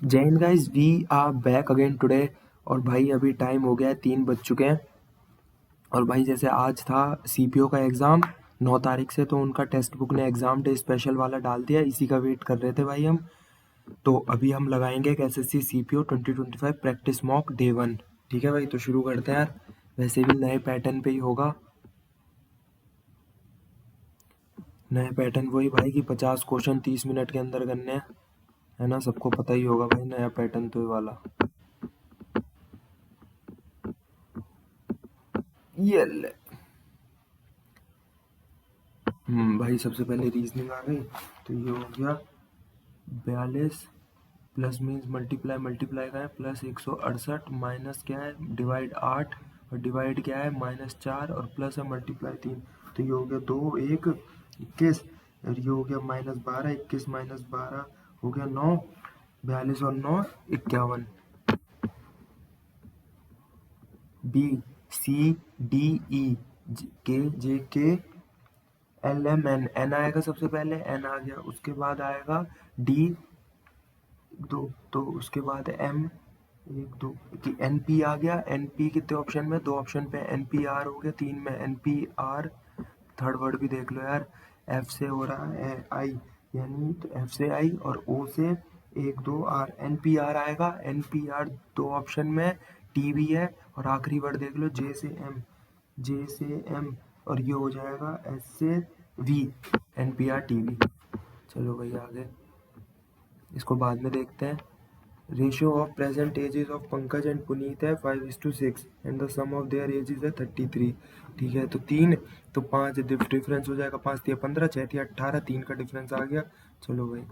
जय हिंद guys, we are back again today. और भाई अभी टाइम हो गया है, 3 बज चुके हैं। और भाई जैसे आज था सीपीओ का एग्ज़ाम 9 तारीख से, तो उनका टेक्स्ट बुक ने एग्ज़ाम डे स्पेशल वाला डाल दिया। इसी का वेट कर रहे थे भाई हम। तो अभी हम लगाएंगे एक SSC CPO 2025 practice mock day 1। ठीक है भाई, तो शुरू करते हैं यार। वैसे भी नए पैटर्न पे ही होगा। नए पैटर्न वही भाई कि 50 क्वेश्चन 30 मिनट के अंदर करने हैं, है ना। सबको पता ही होगा भाई, नया पैटर्न तो ये वाला। ये ले। भाई सबसे पहले रीजनिंग आ गई। तो ये हो गया 42 प्लस मीन्स मल्टीप्लाई मल्टीप्लाई का है प्लस 168 माइनस क्या है डिवाइड 8 और डिवाइड क्या है -4 और प्लस है मल्टीप्लाई 3। तो ये हो गया 2 1 21 और ये हो गया -12 21 -12 हो गया 9 42 और 9 51। बी सी डी ई के जे के एल एम एन एन आएगा सबसे पहले, एन आ गया। उसके बाद आएगा डी 2, तो उसके बाद एम 1 2 कि एन पी आ गया। एन पी कितने ऑप्शन में, 2 ऑप्शन पे। एन पी आर हो गया 3 में। N P R third word भी देख लो यार। एफ से हो रहा है आई, यानी तो एफ से आई और ओ से 1 2 आर। एन पी आर आएगा। एन पी आर 2 ऑप्शन में, टी भी है। और आखिरी वर्ड देख लो जे से एम, जे से एम और ये हो जाएगा एस से V, N P R T V. चलो भाई आगे, इसको बाद में देखते हैं। Ratio of present ages of Pankaj and Puneet है 5:6 and the sum of their ages है 33। ठीक है, तो 3 तो 5 डिफरेंस हो जाएगा। 5 तिया 15, 6 तिया 18, 3 का डिफरेंस आ गया। चलो भाई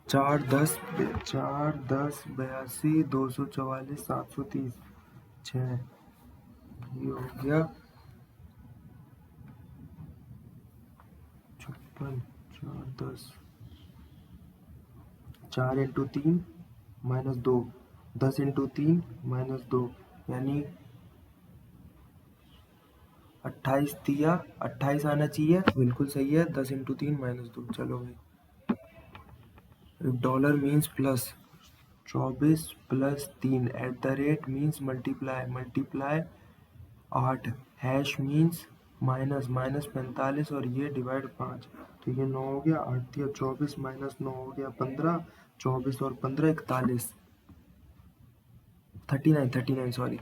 4 10 82 244 730 6, ये हो गया 56। 4 10 4 इंटू 3 -2, 10 इंटू 3 -2 यानी 28 तिया 28 आना चाहिए। बिल्कुल सही है। 10 इंटू 3 -2। चलो भाई, dollar means plus 24 plus 3 at the rate means multiply multiply 8 hash means minus minus 45 और ये डिवाइड 5। तो ये 9 हो गया। 8 तिया 24 -9 हो गया 15, 24 और 15 41, 39 sorry.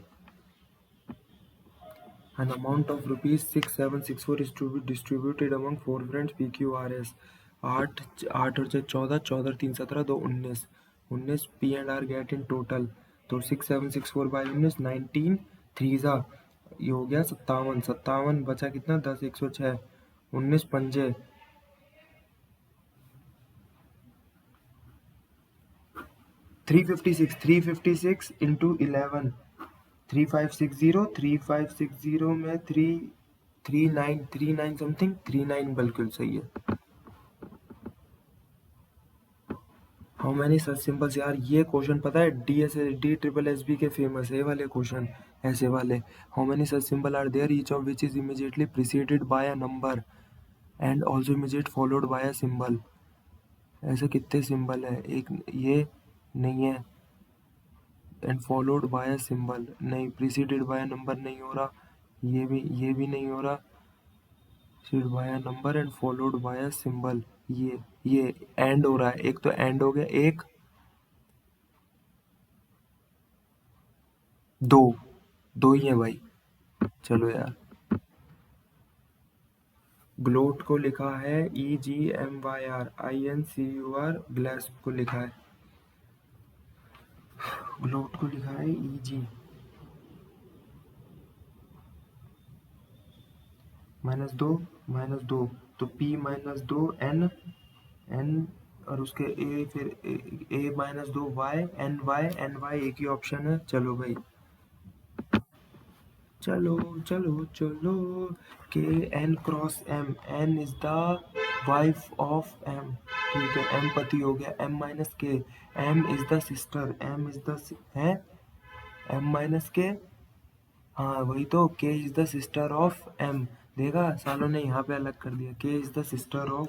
An amount of rupees 6764 is to be distributed among 4 friends PQRS। 8 8 और 14 14 3 17 2 19 19 P and R get in total। तो 6764 बाई 19 19 3 ज़ा ये हो गया 57 57 बचा कितना 10 106 19 पंजे 356 356 इंटू 11 3560 में 39 समथिंग 39 बिल्कुल सही है। हाउ मैनी सच सिंबल्स, यार ये क्वेश्चन पता है डी ट्रिपल एस बी के फेमस है ये वाले क्वेश्चन, ऐसे वाले। How many such symbol are there each of which is immediately preceded by a number and also immediate followed by a symbol. ऐसे कितने सिंबल है, एक ये नहीं है and followed by a symbol नहीं, प्रीसीडेड बाय अ नंबर नहीं हो रहा, ये भी नहीं हो रहा। Preceded by a number and followed by a symbol, ये एंड हो रहा है। एक तो एंड हो गया, एक दो दो ही है भाई। चलो यार, ग्लोट को लिखा है EGMYR ग्लैस्प को लिखा है, ग्लोट को लिखा है EG -2 तो P -2 N और उसके A फिर A -2 Y एक ही ऑप्शन है। चलो भाई चलो चलो चलो, K N cross M, N is the wife of M. ठीक है, एम पति हो गया। M minus K, M is the sister, M is the है एम माइनस के, हाँ वही तो, K is the sister of M. देखा सालों ने यहाँ पे अलग कर दिया, K is the sister of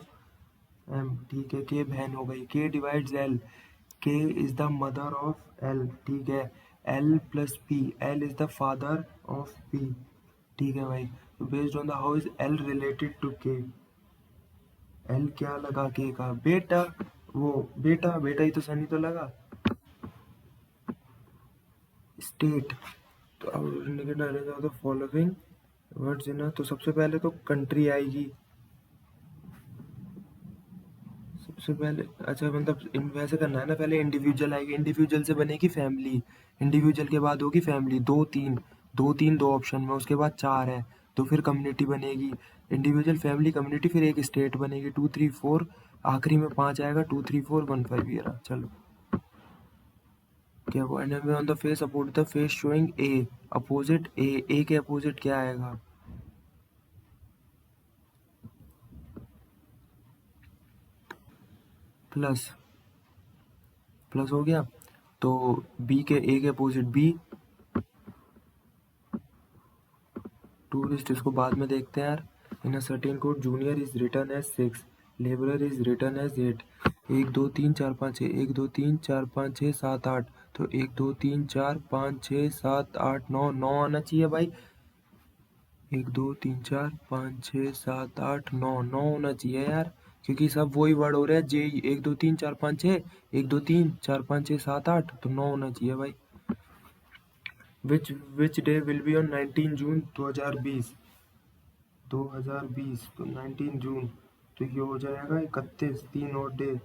M. ठीक है, के बहन हो गई। K divides L, K is the mother of L, ठीक है, L plus P, L is the father of P, ठीक है भाई। तो based on the how is L related to K, L क्या लगा K का, बेटा, वो बेटा, बेटा ही तो सनी तो लगा, स्टेट। तो अब indicator the following words in, तो सबसे पहले तो कंट्री आएगी, सबसे पहले, अच्छा मतलब वैसे करना है ना, पहले इंडिविजुअल आएगी, इंडिविजुअल से बनेगी फैमिली, इंडिविजुअल के बाद होगी फैमिली, दो ऑप्शन में, उसके बाद चार है, तो फिर कम्युनिटी बनेगी, इंडिविजुअल, फैमिली, कम्युनिटी, फिर एक स्टेट बनेगी, 2 3 4, आखिरी में 5 आएगा, 2 3 4 1 5, ये रहा। चलो क्या वो, anime on the face, opposite the face showing a, opposite A के अपोजिट क्या आएगा, प्लस, प्लस हो गया, तो बी के, ए के अपोजिट बी, टूरिस्ट इसको बाद में देखते हैं यार। In a certain code junior is written as 6, labourer is written as 8, 1 2 3 4 5 6, 1 2 3 4 5 6 7 8, तो 1 2 3 4 5 6 7 8 9, 9 आना चाहिए भाई, 1 2 3 4 5 6 7 8 9, 9 होना चाहिए यार, क्योंकि सब वही वर्ड हो रहे हैं जे, 1 2 3 4 5 6, 1 2 3 4 5 6 7 8, तो 9 होना चाहिए भाई। Which day will be on 19 जून 2020, 2020, तो 19 जून, तो ये हो जाएगा 31, 3 और डे,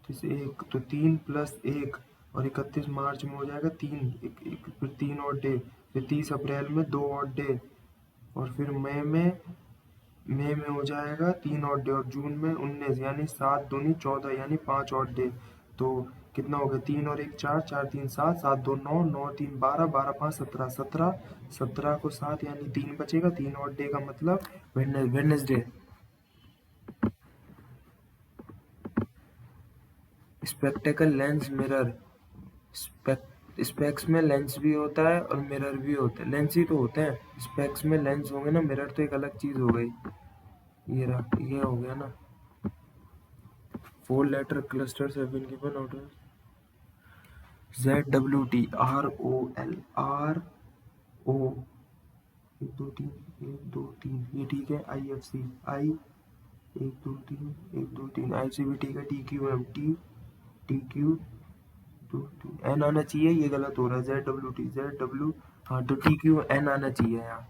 तो एक, तो 3 प्लस 1, और 31 मार्च में हो जाएगा 3, फिर 3 और डे, फिर 30 अप्रैल में 2 और डे, और फिर मई में हो जाएगा 3 और डे, और जून में 19, यानी 7 दूनी 14, यानी 5 और डे, तो कितना हो गया, 3 और 1 4, 4 3 7, 7 2 9, 9 3 12, 12 5 17, 17 को 7, यानी 3 बचेगा, 3 और डे का मतलब Wednesday. Spectacle lens mirror, specs में लेंस भी होता है और मिरर भी होते हैं, लेंस ही तो होते हैं, स्पेक्स में लेंस होंगे ना, मिरर तो एक अलग चीज हो गई, ये रहा, ये हो गया ना। 4 letter clusters have been given out of ZWT ROL RO, 1 2 3 1 2 3, ये ठीक है, IFC I 1 2 3 1 2 3, IFC भी ठीक है, TQM TQ 2 3, N आना चाहिए, ये गलत हो रहा है, ZWT ZW, हाँ तो TQN आना चाहिए यहाँ।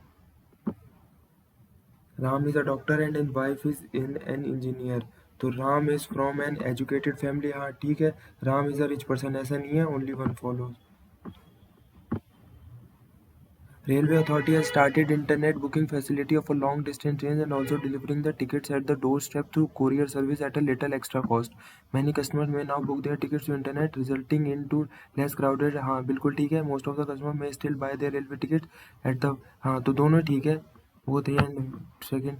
Ram is a doctor and his wife is in an engineer, तो Ram is from an educated family, हाँ ठीक है, Ram is a rich person, ऐसा नहीं है, only one follows. Railway Authority has started internet booking facility of a long distance trains and also delivering the tickets at the doorstep through courier service at a little extra cost. Many customers may now book their tickets through internet, resulting into less crowded. हाँ बिल्कुल ठीक है. Most of the customers may still buy their railway tickets at the, हाँ तो दोनों ठीक है. वो थे second.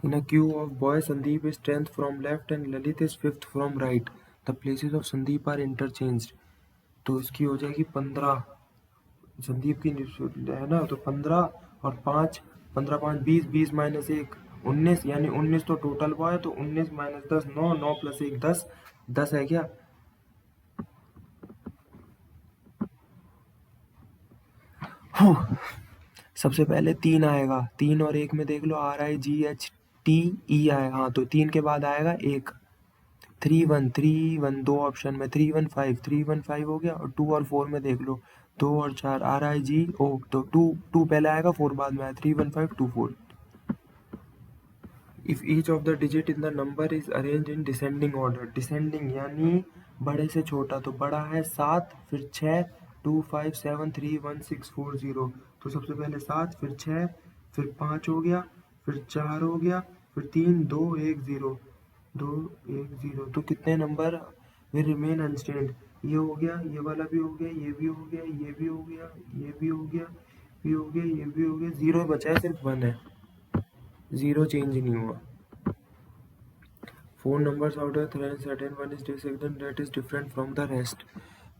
In a queue of boys, Sandeep is 10th from left and Lalit is 5th from right. The places of Sandeep are interchanged. तो इसकी हो जाएगी 15. संदीप की है ना, तो 15 और 5, 15 5 20, 20 माइनस 1 19, यानी 19 तो टोटल हुआ है, तो 19 माइनस 10 9, 9 प्लस 1 10, 10 है क्या। सबसे पहले 3 आएगा, 3 और 1 में देख लो, RIGHTE आएगा, हाँ तो 3 के बाद आएगा 1, 3 1 3 1, दो ऑप्शन में 3 1 5, 3 1 5 हो गया, और 2 और 4 में देख लो, 2 और 4 RIGO, तो 2 पहले आएगा, 4 बाद में आया, 3 1 5 2 4। If each of the digit in the number is arranged in descending order, descending यानी बड़े से छोटा, तो बड़ा है 7, फिर 6 2 5 7 3 1 6 4 0, तो सबसे पहले 7, फिर 6, फिर 5 हो गया, फिर 4 हो गया, फिर 3 2 1 0, 2 1 0, तो कितने नंबर will remain unchanged, ये हो गया, ये वाला भी हो गया, ये भी हो गया, ये भी हो गया, ये भी हो गया, ये हो गया, ये भी हो गया, 0 बचा है, सिर्फ 1 है, 0 चेंज नहीं हुआ। 4 numbers out of certain one is second that is different from the rest.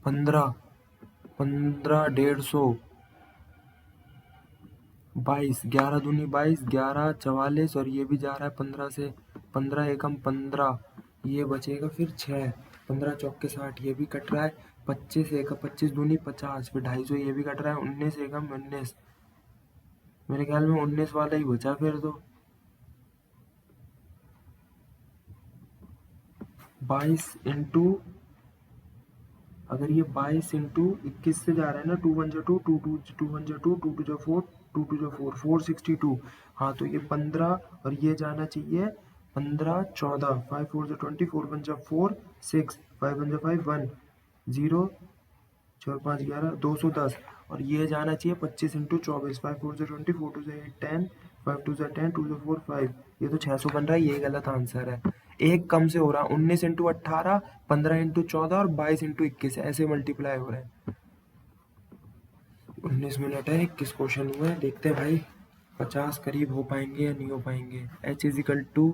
15 15 150, 22 11 दूनी 22, 11 44, और ये भी जा रहा है 15 से, 15 एकम 15, ये बचेगा फिर 6, 15 चौके 60, ये भी कट रहा है। 25 एक 25 दूनी 50, फिर 250 ये भी कट रहा है। 19 एकम 19, मेरे ख्याल में 19 वाला ही बचा फिर तो। 22 इंटू, अगर ये 22 इंटू 21 से जा रहा है ना, 2 1 2, 2 2 2 1 2, 2 2 4, 2 2 4, 462। हाँ तो ये 15 और ये जाना चाहिए 15 14, 5 4 20, 4 1 4 6, 5 1 5 1 0, 4 5 11, 210। और ये जाना चाहिए 25 इंटू 24, 5 4 20, 4 2 8 10, 5 2 10, 2 4 5। ये तो 600 बन रहा है, ये गलत आंसर है। एक कम से हो रहा, 19 इंटू 18, 15 इंटू 14 और 22 इंटू 21 ऐसे मल्टीप्लाई हो रहे हैं। 19 मिनट है, 21 क्वेश्चन हुए हैं, देखते हैं भाई 50 करीब हो पाएंगे या नहीं हो पाएंगे। h is equal to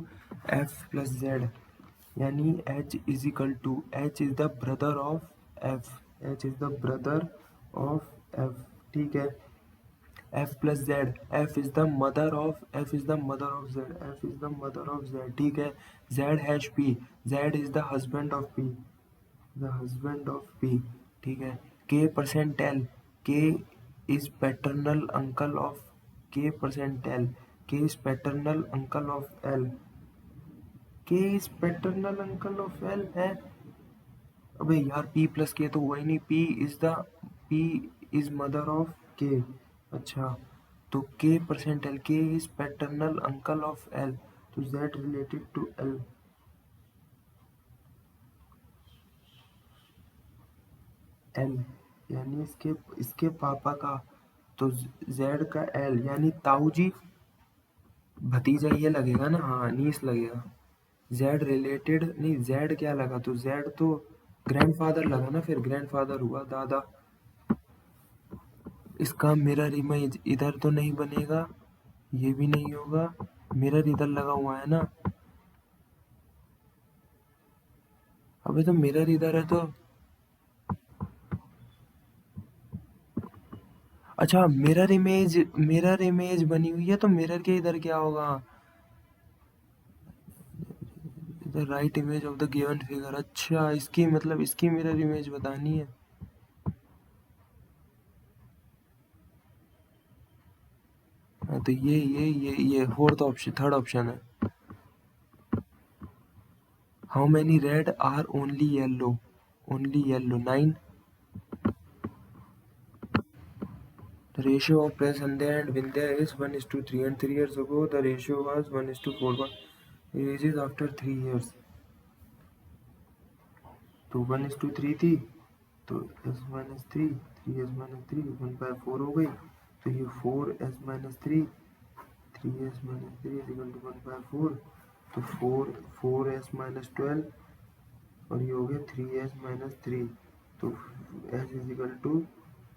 F plus Z, यानी h is equal to, h is the brother of f, h is the brother of f, ठीक है। f plus Z, f is the mother of, f is the mother of z, f is the mother of z, ठीक है। z hash p, z is the husband of p, the husband of p, ठीक है। k percent l, k is paternal uncle of, k percent l, k is paternal uncle of l, k is paternal uncle of l है। अबे यार p plus k तो हुआ ही नहीं, p is mother of k, अच्छा तो k percent l, k is paternal uncle of l, तो z related to l, l यानी इसके पापा का, तो z का l यानी ताऊ जी भतीजा ये लगेगा ना, हाँ नीस लगेगा। z रिलेटेड नहीं, z क्या लगा, तो z तो ग्रैंडफादर लगा ना, फिर ग्रैंडफादर हुआ दादा। इसका मिरर इमेज इधर तो नहीं बनेगा, ये भी नहीं होगा, मिरर इधर लगा हुआ है ना, अबे तो मिरर इधर है तो, अच्छा मिरर इमेज बनी हुई है तो मिरर के इधर क्या होगा, the right image of the given figure, अच्छा इसकी मतलब इसकी मिरर इमेज बतानी है। हाँ तो ये फोर्थ ऑप्शन, थर्ड ऑप्शन है। How many red are only yellow, only yellow 9। The ratio of Press Sandhya and Vindhya is 1:3, and 3 years ago the ratio was 1:4. But age is after 3 years. तो 1:3 थी, तो s-3, 3s-3, 1/4 हो गई, तो ये 4s-3, 3s-3 is equal to 1/4, तो 4s-12 और ये हो गया 3s-3, तो s is equal to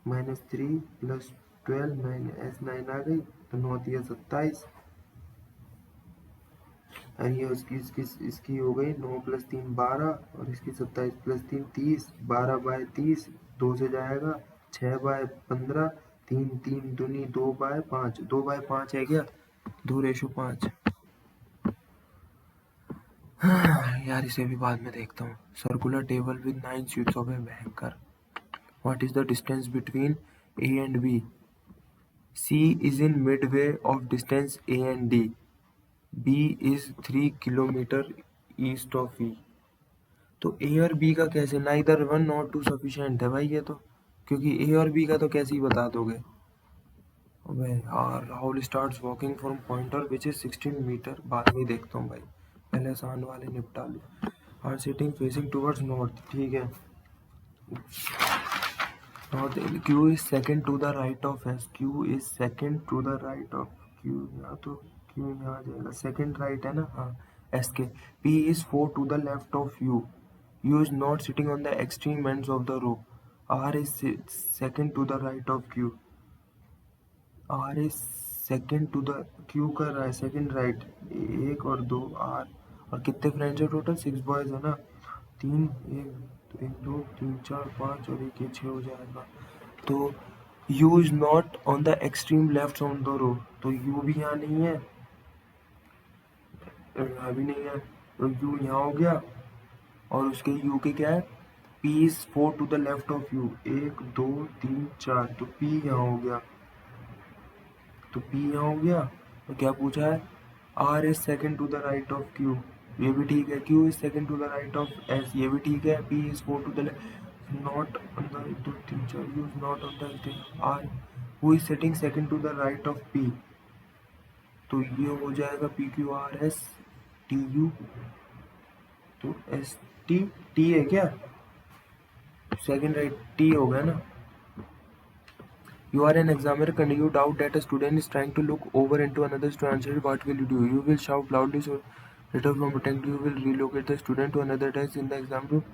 -3 + 12, 9 आ गई, तो 9 × 27, और ये इसकी हो गई 9 + 3 12, और इसकी 27 + 3 30, 12/30, 2 से जाएगा 6/15, 3 3 दूनी 2/5, 2/5 है क्या, 2:5। यार इसे भी बाद में देखता हूँ। Circular table with 9 sheets of a banker, what is the distance between A and B? C is in midway of distance A and D. B is 3 kilometre east of E. तो A और B का कैसे, neither 1 nor 2 sufficient है भाई ये तो, क्योंकि A और B का तो कैसे ही बता दोगे। अबे यार, Rahul starts walking from pointer which is 16 metre, बाद में देखता हूँ भाई, पहले आसान वाले निपटा लो। Are sitting facing towards north, ठीक है। North, Q is second to the right of S, Q is second to the right of Q, यहाँ तो Q यहाँ आ जाएगा, सेकंड राइट है ना, हाँ S के। P is 4 to the left of U, U is not sitting on the extreme ends of the row, R is second to the right of Q, R is second to the, Q कर रहा है second right, 1 और 2 R, और कितने friends है total, 6 boys है ना, 3 1 2 3 4 5 और 1 6 हो जाएगा। तो U is not on the extreme left on the row, तो U भी यहाँ नहीं है, यहाँ भी नहीं है, तो U यहाँ हो गया, और उसके u के क्या है, p is 4 to the left of u, 1 2 3 4, तो p यहाँ हो गया, तो p यहाँ हो गया। तो क्या पूछा है, r is second to the right of q, ये भी ठीक है, q is second to the right of s, ये भी ठीक है, p is 4 to the left, not on the 2 3 4, u is not on the r, who is sitting second to the right of p, तो ये हो जाएगा P Q R S T U, तो S T, T है क्या, second right T हो गया ना। You are an examiner and you doubt that a student is trying to look over into another student's head. What will you do? You will shout loudly so later from protect. You will relocate the student to another desk in the exam room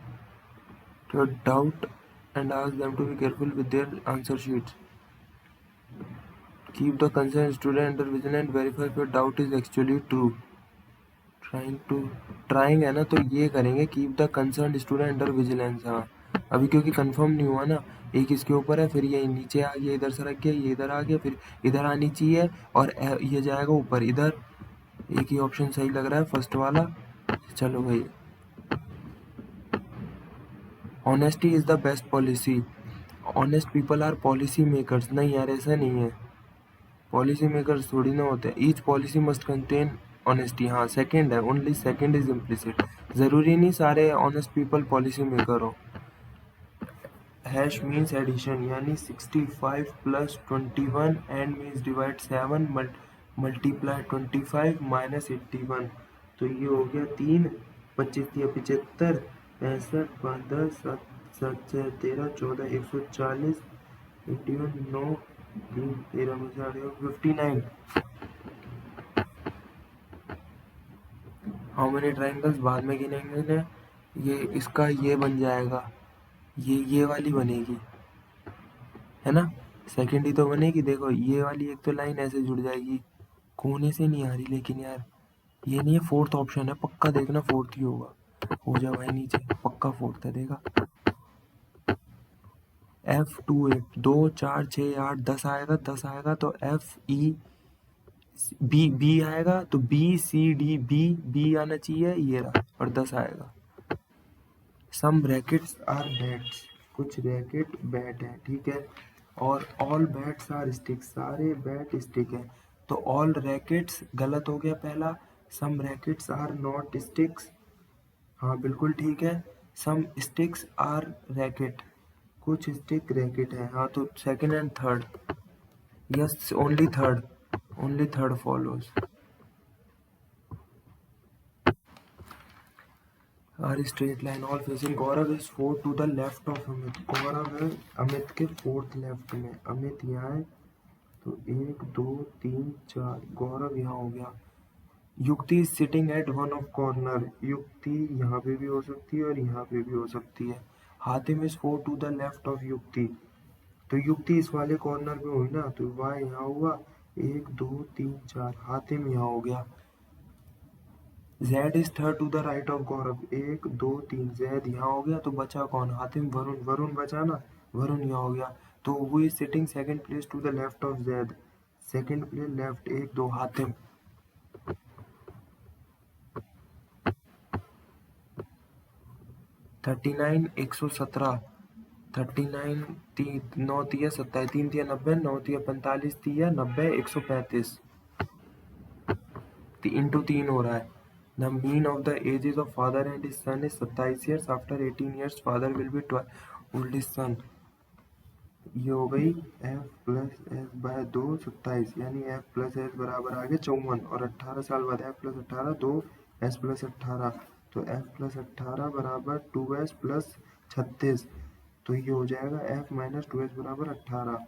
to doubt and ask them to be careful with their answer sheets. Keep the concerned student under vigilance and verify if your doubt is actually true. Trying है ना, तो ये करेंगे keep the concern student under vigilance. हाँ, अभी क्योंकि confirm नहीं हुआ ना, एक इसके ऊपर है, फिर ये नीचे आ गया, इधर सरक गया, ये इधर आ गया, फिर इधर आनी चाहिए, और ये जाएगा ऊपर इधर। एक ही ऑप्शन सही लग रहा है, फर्स्ट वाला। चलो भाई, honesty is the best policy. Honest people are policy makers. नहीं यार, ऐसा नहीं है, पॉलिसी मेकर्स थोड़ी ना होते हैं। Each policy must contain honesty. हाँ, सेकंड है, ओनली सेकंड इज इम्प्लिसिट। जरूरी नहीं सारे ऑनेस्ट पीपल पॉलिसी मेकर हो। हैश मीन्स एडिशन, यानी 65 plus 21 and means divide 7 multiply 25 minus 81, तो ये हो गया 3 25 75 65 5 10 7 7 6 13 14 140 81 9 3 13 59। हाउ मेनी ट्राइंगल्स बाद में गिनेंगे ना, ये इसका ये बन जाएगा, ये वाली बनेगी, है ना, सेकंड ही तो बनेगी। देखो ये वाली एक तो लाइन ऐसे जुड़ जाएगी, कोने से नहीं आ रही, लेकिन यार ये नहीं है, फोर्थ ऑप्शन है, पक्का देखना फोर्थ ही होगा। हो जा भाई नीचे, पक्का फोर्थ है, देखा। F 2 8 2 4 6 8 10 आएगा, 10 आएगा तो F E B आएगा, तो B C D B आना चाहिए, ये रहा, और 10 आएगा। सम रैकेट्स आर बैट्स, कुछ रैकेट बैट है, ठीक है, और ऑल बैट्स आर स्टिक, सारे बैट स्टिक है, तो ऑल रैकेट्स गलत हो गया पहला, some rackets are not sticks, हाँ बिल्कुल ठीक है, सम स्टिक्स आर रैकेट, कुछ स्टिक रैकेट है, हाँ, तो second and third, yes only third follows. Are straight line all facing, Gaurav is 4 to the left of Amit, गौरव है अमित के 4th लेफ्ट में, अमित यहाँ है, तो 1 2 3 4, गौरव यहाँ हो गया। युक्ति is sitting at one of corner, युक्ति यहाँ पे भी हो सकती है और यहाँ पे भी हो सकती है। Hatim is 4 to the left of Yukti, तो युक्ति इस वाले कॉर्नर पे हुई ना, तो वाह यहाँ हुआ, 1 2 3 4, हातिम यहाँ हो गया। Z is third to the right of Gaurav, 1 2 3, Z यहाँ हो गया, तो बचा कौन, हातिम, वरुण बचा ना, वरुण यहाँ हो गया, तो वो is sitting second place to the left of Z, second place left, 1 2, Hatim. 39 117, 39 9 तिया 27, 3 तिया 90, 9 तिया 45, तिया 90 135, इंटू 3 हो रहा है। The mean of the ages of father and his son is 27 years. After 18 years, father will be 12 oldest son. ये हो गई f प्लस s बाय 2 27, यानी f प्लस s बराबर आ गया 54, और 18 साल बाद f प्लस 18 2 s प्लस 18, तो f प्लस 18 बराबर 2s प्लस 36, तो ये हो जाएगा f माइनस 2s बराबर 18।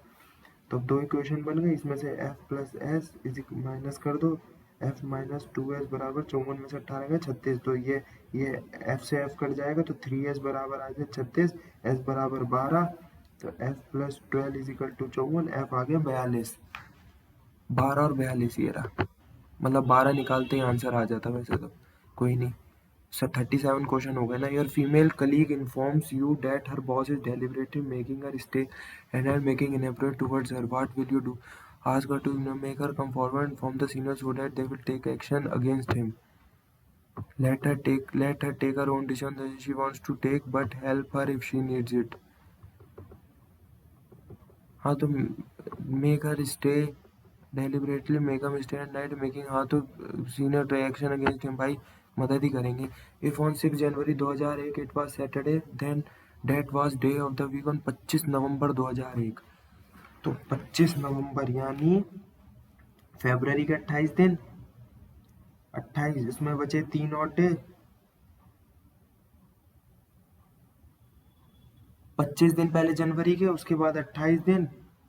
तो दो इक्वेशन बन गई, इसमें से f plus s is minus कर दो, f माइनस 2s बराबर 54 में से 18 गया 36, तो ये f से f कट जाएगा, तो 3s बराबर आ गया 36, s बराबर 12, तो f plus 12 is equal to 54, f आ गया 42, 12 और 42 ये रहा, मतलब 12 निकालते ही आंसर आ जाता, वैसे तो कोई नहीं। सर 37 क्वेश्चन हो गए ना। Your female colleague informs you that her boss is deliberately making her stay and are making inappropriate towards her, what will you do? Ask her to make her come forward from the senior so that they will take action against him. let her take her own decision that she wants to take, but help her if she needs it. हाँ तो make her stay deliberately, make him stay at night, making हाँ तो senior reaction against him, भाई मदद ही करेंगे. If on 6 January 2001 it was Saturday, then that was day of the week on 25 नवंबर 2001. तो 25 नवंबर यानी फरवरी के 28 दिन, 28 इसमें बचे 3 औटे, 25 दिन पहले जनवरी के, उसके बाद 28 दिन,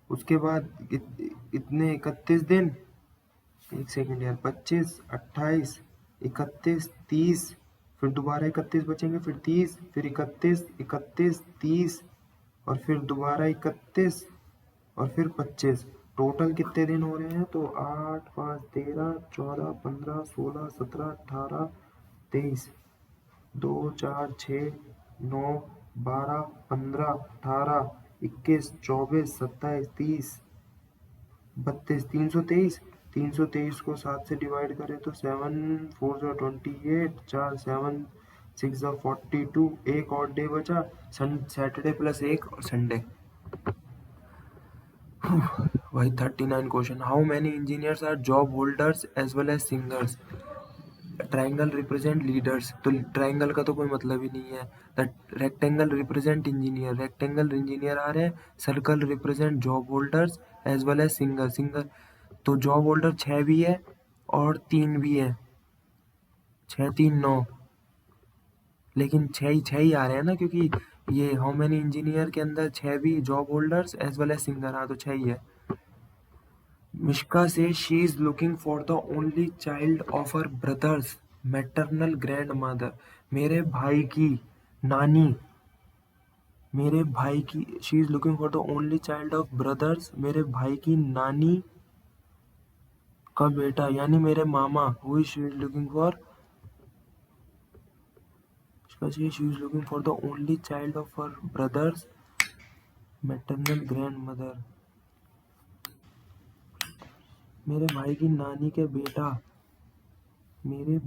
उसके बाद इतने 31 दिन, एक सेकंड यार, 25 28 31 30, फिर दोबारा 31 बचेंगे, फिर 30, फिर 31 31 30 और फिर दोबारा 31 और फिर 25. टोटल कितने दिन हो रहे हैं? तो 8 5 13 14 15 16 17 18 23, 2 4 6 9 12 15 18 21 24 27 30 32, 323. 323 को 7 से डिवाइड करें तो 7 4 28, 4 7 6 42. एक और डे बचा, सैटरडे प्लस एक और संडे. वही 39 question. How many engineers are job holders as well as singers? Triangle represent leaders, तो ट्राइंगल का तो कोई मतलब ही नहीं है. Rectangle represent engineer, rectangle engineer आ रहे हैं. Circle represent job holders as well as singer. तो जॉब होल्डर 6 भी है और 3 भी है, 6 3 9, लेकिन 6 ही आ रहे हैं ना, क्योंकि ये हाउ मैनी इंजीनियर के अंदर 6 भी job holders as well as singer. हाँ तो 6 ही है. मिश्का से she is looking for the only child of her brothers maternal grandmother. मेरे भाई की नानी, मेरे भाई की, she is looking for the only child of brothers, मेरे भाई की नानी का बेटा यानी मेरे मामा. Who is she is looking for? She is looking for the only child of her brothers maternal grandmother. मेरे भाई की नानी के बेटा, मेरे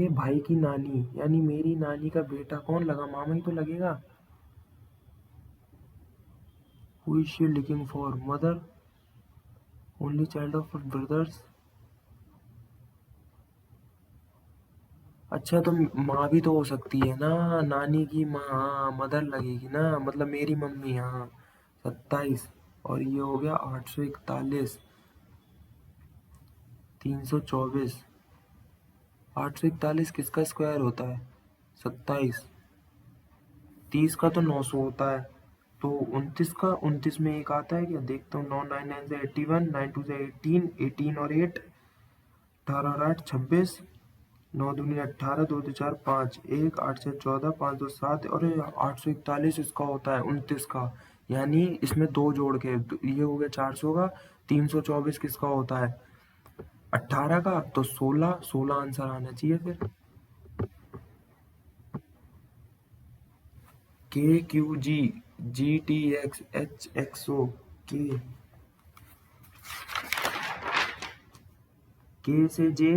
भाई की नानी यानी मेरी नानी का बेटा. कौन लगा? मामा ही तो लगेगा. Who is she looking for? Mother, only child of brothers. अच्छा तो माँ भी तो हो सकती है ना, नानी की माँ. हाँ मदर लगेगी ना, मतलब मेरी मम्मी. हाँ 27 और ये हो गया 841, 324. 841 किसका स्क्वायर होता है? 27. 30 का तो 900 होता है. तो 29 का, 29 में एक आता है क्या? देखता हूँ. 9 9 9 से 81, 9 2 से 18, 18 और 8 18 और 8 26, 9 दूनी 18, 2 2 4 5, 1 8 से 14, 5 2 7 और 841 इसका होता है 29 का. यानी इसमें 2 जोड़ के ये हो गया 400 का. 324 किसका होता है? 18 का. तो 16 आंसर आना चाहिए फिर. K Q G G T X H X O. K से जे,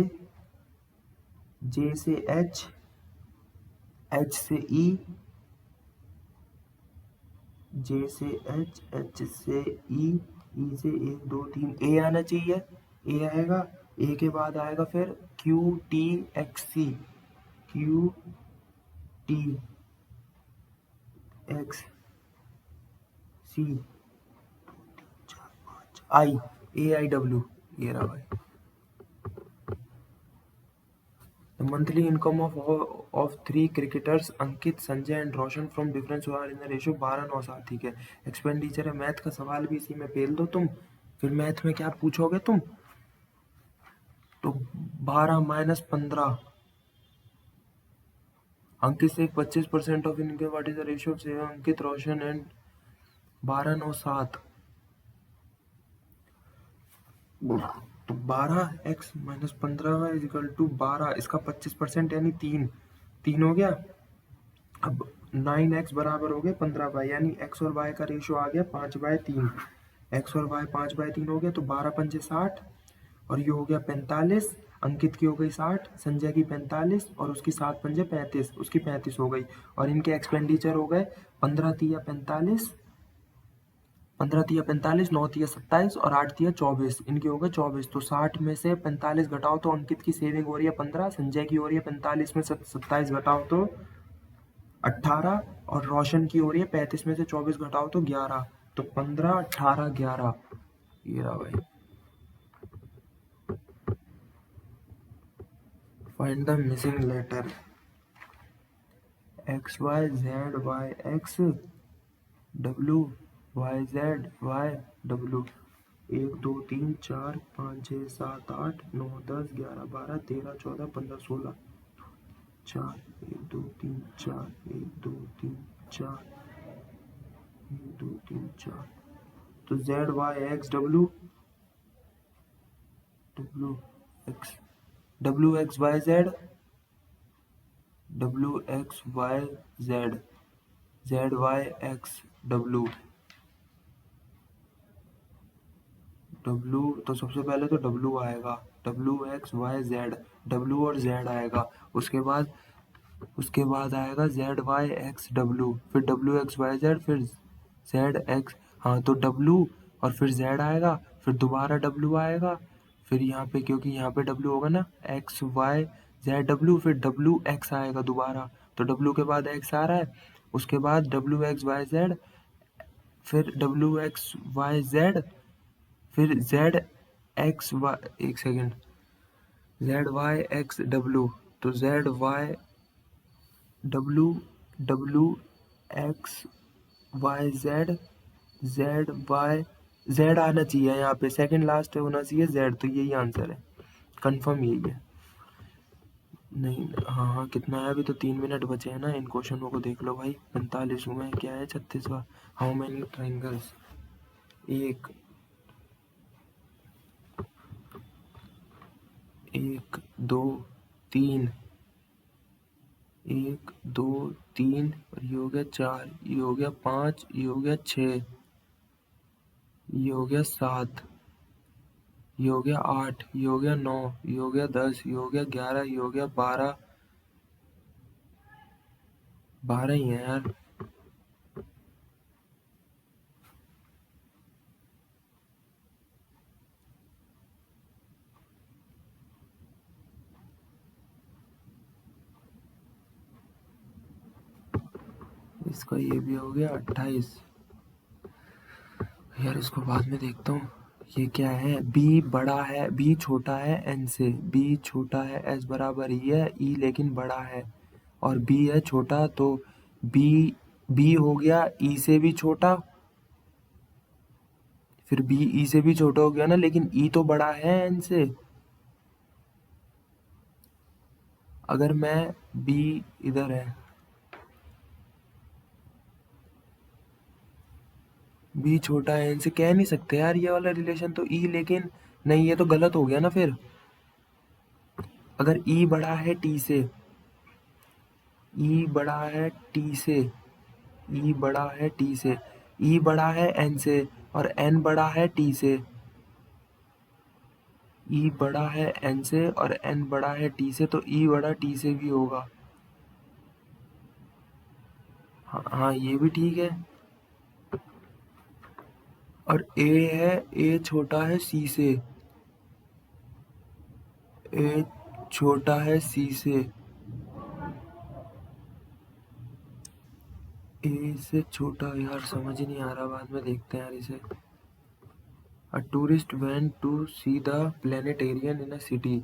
जे से एच, एच से ई, जे से एच, एच से ई से 1 2 3 ए आना चाहिए. ए आएगा. ए के बाद आएगा फिर Q T X C, Q T X C, I, A I W. ये रहा भाई. The monthly income of 3 cricketers Ankit, Sanjay and Roshan from difference are in the ratio 12 9 7. ठीक है. एक्सपेंडिचर है. मैथ का सवाल भी इसी में पेल दो तुम, फिर मैथ में क्या पूछोगे तुम? तो 12 माइनस 15. अंकित से 25% of income. What is the ratio से अंकित, रोशन एंड 12 9 7. तो 12x minus 15 is equal to 12, इसका 25% यानी 3 हो गया. अब 9x बराबर हो गया 15 यानी x और y का रेशियो आ गया 5/3. x और y 5/3 हो गया तो 12 पंजे 60 और ये हो गया 45. अंकित की हो गई 60, संजय की 45 और उसकी 7 पंजे 35, उसकी 35 हो गई। और इनके एक्सपेंडिचर हो गए 15 तिया 45, 15 तिया 45, 9 तिया 27 और 8 तिया 24, इनके हो गए 24। तो 60 में से 45 घटाओ तो अंकित की सेविंग हो रही है 15, संजय की हो रही है 45 में से 27 घटाओ तो 18 और रोशन की हो रही है 35 में से 24 घटाओ तो 11। तो 15, 18, 11 ये रहा भाई। Find the missing letter. X Y Z Y X W Y Z Y W. 1 2 3 4 5 6 7 8 9 10 11 12 13 14 15 16 4 1 2 3 4 1 2 3 4 1 2 3 4। तो Z Y X W W X W X Y Z W X Y Z Z Y X W W. तो सबसे पहले तो W आएगा, W X Y Z, W और Z आएगा। उसके बाद आएगा जेड वाई एक्स डब्ल्यू, फिर डब्ल्यू एक्स वाई जेड, फिर जेड एक्स। हाँ तो डब्ल्यू और फिर जेड आएगा, फिर दोबारा डब्ल्यू आएगा, फिर यहाँ पे क्योंकि यहाँ पे डब्ल्यू होगा ना, एक्स वाई जेड डब्ल्यू, फिर डब्ल्यू एक्स आएगा दोबारा। तो डब्ल्यू के बाद एक्स आ रहा है, उसके बाद डब्ल्यू एक्स वाई जेड, फिर डब्ल्यू एक्स वाई जेड, फिर जेड एक्स वाई, एक second, Z Y X W. तो Z Y W W X Y Z, Z Y Z आना चाहिए यहाँ पे, सेकंड लास्ट होना चाहिए जेड। तो यही आंसर है, कंफर्म यही है। नहीं, हाँ हाँ कितना है, अभी तो 3 मिनट बचे हैं ना। इन क्वेश्चनों को देख लो भाई। 45 में क्या है 36वां। How many triangles. एक, एक दो तीन, 1 2 3 और ये हो गया 4, ये हो गया 5, ये हो गया 6, ये हो गया 7, ये हो गया 8, ये हो गया 9, ये हो गया 10, ये हो गया 11, ये हो गया 12। 12 ही है यार। इसका ये भी हो गया 28। यार इसको बाद में देखता हूँ। ये क्या है, बी बड़ा है, बी छोटा है एन से, बी छोटा है एस बराबर ई है, ई लेकिन बड़ा है और बी है छोटा। तो बी बी हो गया ई से भी छोटा, फिर बी ई से भी छोटा हो गया ना, लेकिन ई तो बड़ा है एन से। अगर मैं बी इधर है, बी छोटा है इनसे, कह नहीं सकते यार ये वाला रिलेशन तो ई, लेकिन नहीं ये तो गलत हो गया ना फिर। अगर ई बड़ा है टी से, ई बड़ा है टी से, ई बड़ा है टी से, ई बड़ा है एन से और एन बड़ा है टी से, ई बड़ा है एन से और एन बड़ा है टी से, तो ई बड़ा टी से भी होगा। हाँ हाँ ये भी ठीक है। और ए है, ए छोटा है सी से, ए छोटा है सी से, ए से छोटा, यार समझ ही नहीं आ रहा, बाद में देखते हैं यार इसे। A tourist went to see the planetarium in a city.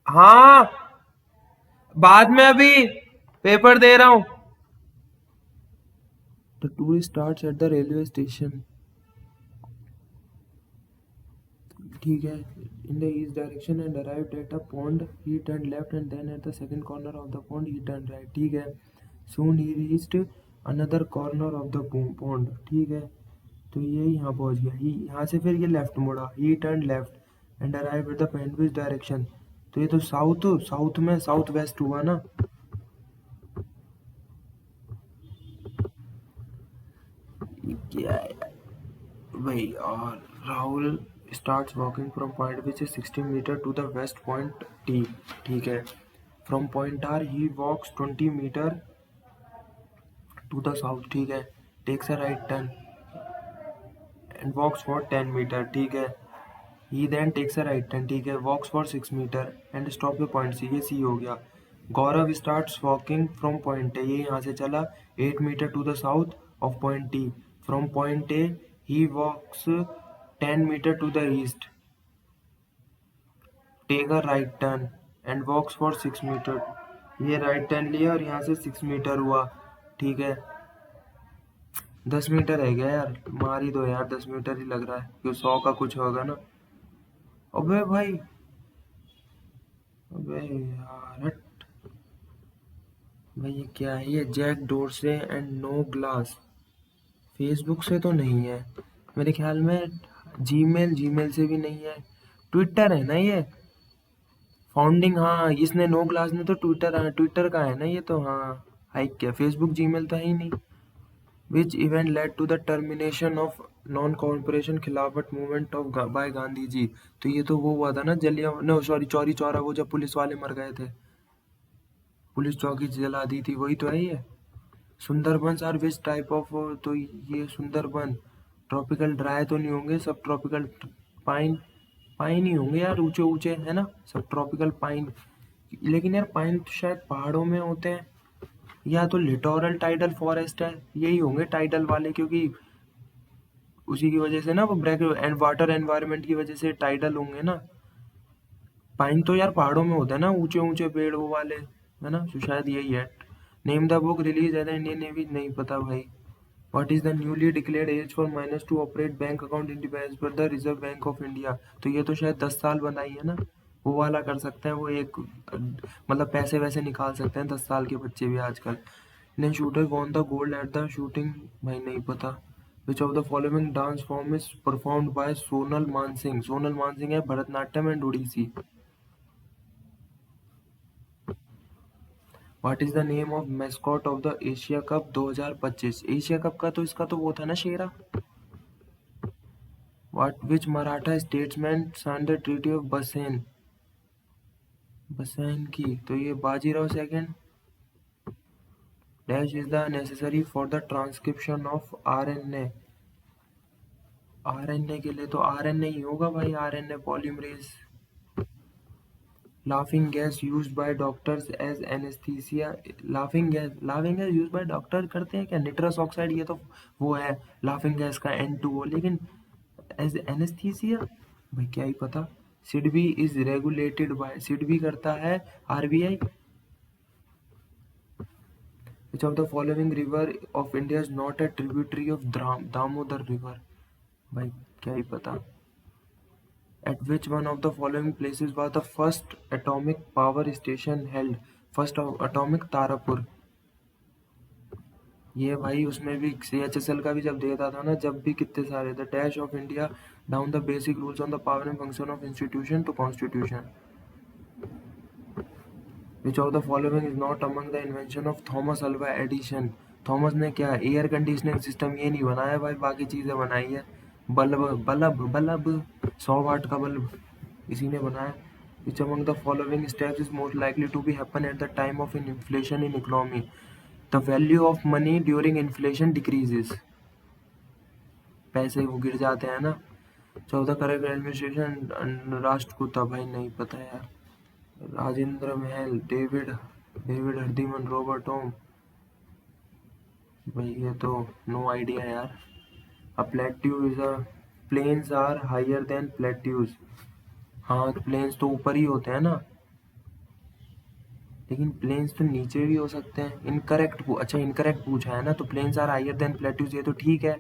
हाँ बाद में, अभी पेपर दे रहा हूँ। The tourist starts at the railway station. ठीक है। In the east direction and arrived at a pond. He turned left and then at the second corner of the pond he turned right. ठीक है। Soon he reached another corner of the pond. ठीक है। तो ये यहाँ पहुँच गया, यहाँ से फिर ये लेफ्ट मुड़ा, he turn left and arrive at the पेंटविच डायरेक्शन। तो ये तो साउथ साउथ में साउथ वेस्ट हुआ ना। क्या है भाई। और Rahul starts walking from point which is 16 metre to the west point T, ठीक है। From point R he walks 20 metre to the south, ठीक है। Takes a right turn and walks for 10 metre, ठीक है। He then takes a right turn, ठीक है। Walks for 6 metre and stop A point C, ये C हो गया। Gaurav starts walking from point A, ये यहाँ से चला 8 metre to the south of point T. From point A he walks 10 metre to the east, take a right turn and walks for 6 metre. ये right turn लिया और यहाँ से 6 metre हुआ, ठीक है। 10 मीटर है क्या यार, मार ही दो यार, 10 मीटर ही लग रहा है क्योंकि 100 का कुछ होगा ना। अबे भाई, अबे यार हट। भाई ये क्या है, ये Jack Dorsey and Noah Glass, Facebook से तो नहीं है मेरे ख्याल में। जीमेल, जीमेल से भी नहीं है। ट्विटर है ना ये, फाउंडिंग, हाँ इसने नो ग्लास ने तो ट्विटर, हाँ ट्विटर का है ना ये तो, हाँ। हाइक क्या, फेसबुक जीमेल तो है ही नहीं। Which event led to the termination of non corporation Khilafat movement of by Gandhi ji. तो ये तो वो हुआ था ना, जलिया, नो सॉरी, चौरी चौरा, वो जब पुलिस वाले मर गए थे, पुलिस चौकी जला दी थी, वही तो है ये। Sundarban are which type of, तो ये सुंदरबन ट्रॉपिकल ड्राई तो नहीं होंगे, सब ट्रॉपिकल पाइन, पाइन ही होंगे यार, ऊंचे ऊंचे है ना, सब ट्रॉपिकल पाइन। लेकिन यार पाइन तो शायद पहाड़ों में होते हैं, या तो लिटोरल टाइडल फॉरेस्ट है, यही होंगे टाइडल वाले, क्योंकि उसी की वजह से ना वो ब्रेक एंड वाटर एनवायरनमेंट की वजह से टाइडल होंगे ना। पाइन तो यार पहाड़ों में होता है ना, ऊंचे ऊंचे पेड़ वो वाले, है ना, तो शायद यही है। Name the book release at the Indian Navy, नहीं पता भाई। What is the newly declared age for minors to operate bank account independence per the Reserve Bank of India. तो ये तो शायद 10 साल बनाई है ना, वो वाला कर सकते हैं, वो एक मतलब पैसे वैसे निकाल सकते हैं 10 साल के बच्चे भी आजकल। ने shooter won the gold at the shooting, भाई नहीं पता। Which of the following dance form is performed by Sonal Mansingh, Sonal Mansingh है Bharatanatyam and Odissi. What is the name of mascot of the Asia Cup 2025, Asia Cup का तो इसका तो वो था ना, Shera. What which Maratha statesman signed the treaty of Bassein, Bassein की, तो ये Bajirao second. Dash is the necessary for the transcription of RNA, RNA के लिए तो आरएनए ही होगा भाई, RNA polymerase. Laughing gas used by doctors as anaesthesia, laughing gas use by doctor करते हैं क्या, निट्रस ऑक्साइड, ये तो वो है लाफिंग गैस का N2O, लेकिन एज एनेस्थीसिया, भाई क्या ही पता। SIDBI is regulated by, SIDBI करता है RBI. Which of the following river of India is not a tributary of Damodar river, भाई क्या ही पता। At which one of the following places was the first atomic power station held? First atomic Tarapur, ये भाई उसमें भी CHSL का भी जब देता था ना, जब भी कितने सारे, the dash of India down the basic rules on the power and function of institution to constitution. Which of the following is not among the invention of Thomas Alva Edison, Thomas ने क्या air conditioning system ये नहीं बनाया भाई, बाकी चीज़ें बनाई है। बल्ब, बल्ब 100 वाट का बल्ब इसी ने बनाया। Which among the following steps is most likely to be happen at the time of in inflation in economy, the value of money during inflation decreases, पैसे वो गिर जाते हैं ना। 14 करेक्ट एडमिनिस्ट्रेशन राष्ट्रकूटा, भाई नहीं पता यार। Rajendra Mahal, David, David Hardiman, Robert Home, भाई ये तो नो आइडिया यार। A plateau is a, plains are higher than plateaus, हाँ तो प्लेन्स तो ऊपर ही होते हैं ना, लेकिन प्लेन्स तो नीचे भी हो सकते हैं। इनकरेक्ट, अच्छा इनकरेक्ट पूछा है ना, तो plains are higher than plateaus, ये तो ठीक है।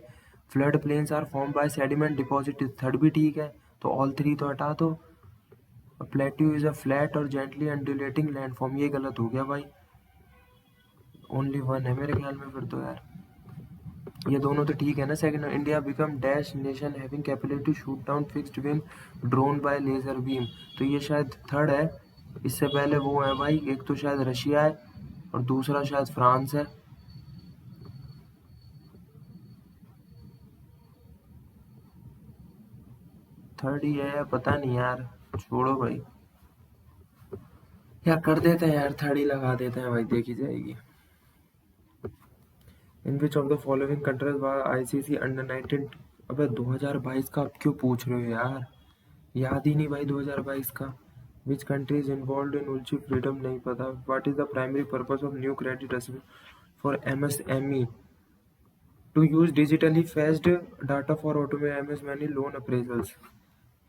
Flood plains are form by sediment deposit, third भी ठीक है, तो ऑल थ्री तो हटा दो। प्लेट्यू इज अ फ्लैट और जेंटली अंडुलेटिंग लैंडफॉर्म, ये गलत हो गया भाई, ओनली वन है मेरे ख्याल में फिर तो यार, ये दोनों तो ठीक है ना। Second, India become dash nation having capability to shoot down fixed wing drone by laser beam, तो ये शायद थर्ड है। इससे पहले वो है भाई, एक तो शायद रशिया है और दूसरा शायद फ्रांस है। थर्ड ही है, पता नहीं यार, छोड़ो भाई, या कर देते हैं यार, थर्ड ही लगा देते हैं भाई, देखी जाएगी। In which of the following countries was ICC under 19? अबे 2022 का अब क्यों पूछ रहे हो यार, याद ही नहीं भाई 2022 का। Which country is involved in उल्ची फ्रीडम, नहीं पता। What is the primary purpose of new credit for MSME? To use digitally fetched data for automated many loan appraisals.